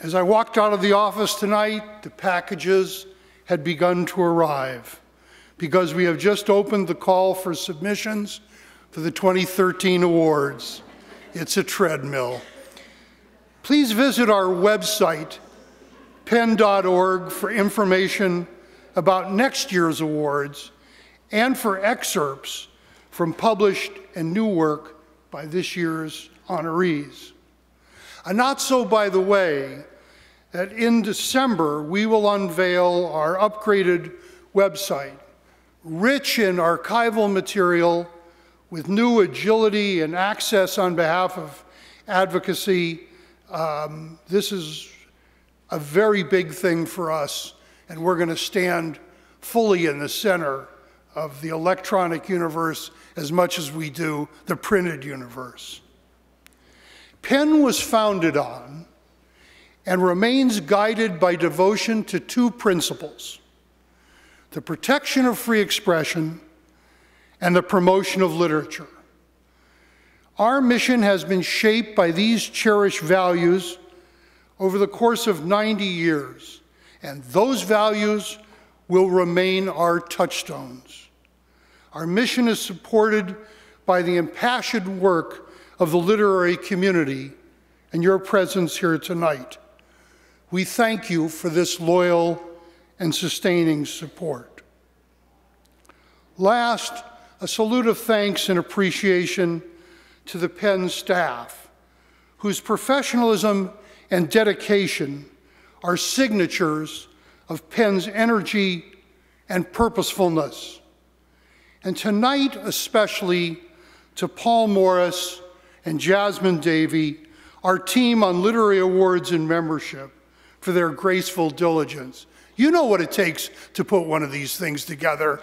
As I walked out of the office tonight, the packages had begun to arrive because we have just opened the call for submissions for the 2013 awards. It's a treadmill. Please visit our website, penn.org, for information about next year's awards and for excerpts from published and new work by this year's honorees. And not so by the way that in December we will unveil our upgraded website, rich in archival material with new agility and access on behalf of advocacy. This is a very big thing for us, and we're going to stand fully in the center of the electronic universe as much as we do the printed universe. PEN was founded on and remains guided by devotion to two principles: the protection of free expression and the promotion of literature. Our mission has been shaped by these cherished values over the course of 90 years, and those values will remain our touchstones. Our mission is supported by the impassioned work of the literary community and your presence here tonight. We thank you for this loyal and sustaining support. Last, a salute of thanks and appreciation to the PEN staff, whose professionalism and dedication are signatures of PEN's energy and purposefulness. And tonight, especially, to Paul Morris and Jasmine Davey, our team on Literary Awards and Membership, for their graceful diligence. You know what it takes to put one of these things together.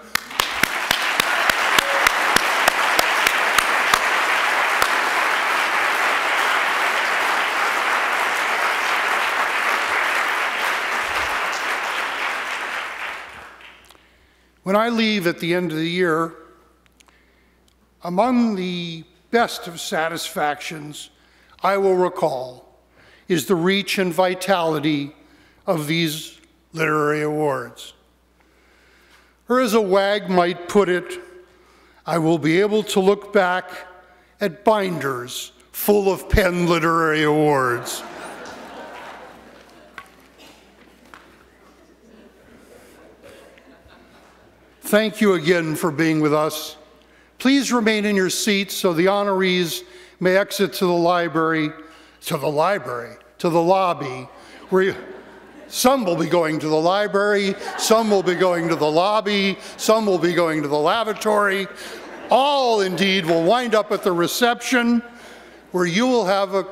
When I leave at the end of the year, among the best of satisfactions I will recall is the reach and vitality of these literary awards. Or as a wag might put it, I will be able to look back at binders full of PEN literary awards. Thank you again for being with us. Please remain in your seats so the honorees may exit to the lobby, where some will be going to the library, some will be going to the lobby, some will be going to the lavatory. All, indeed, will wind up at the reception, where you will have an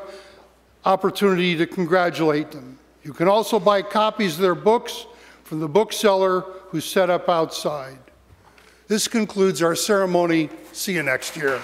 opportunity to congratulate them. You can also buy copies of their books from the bookseller who's set up outside. This concludes our ceremony. See you next year.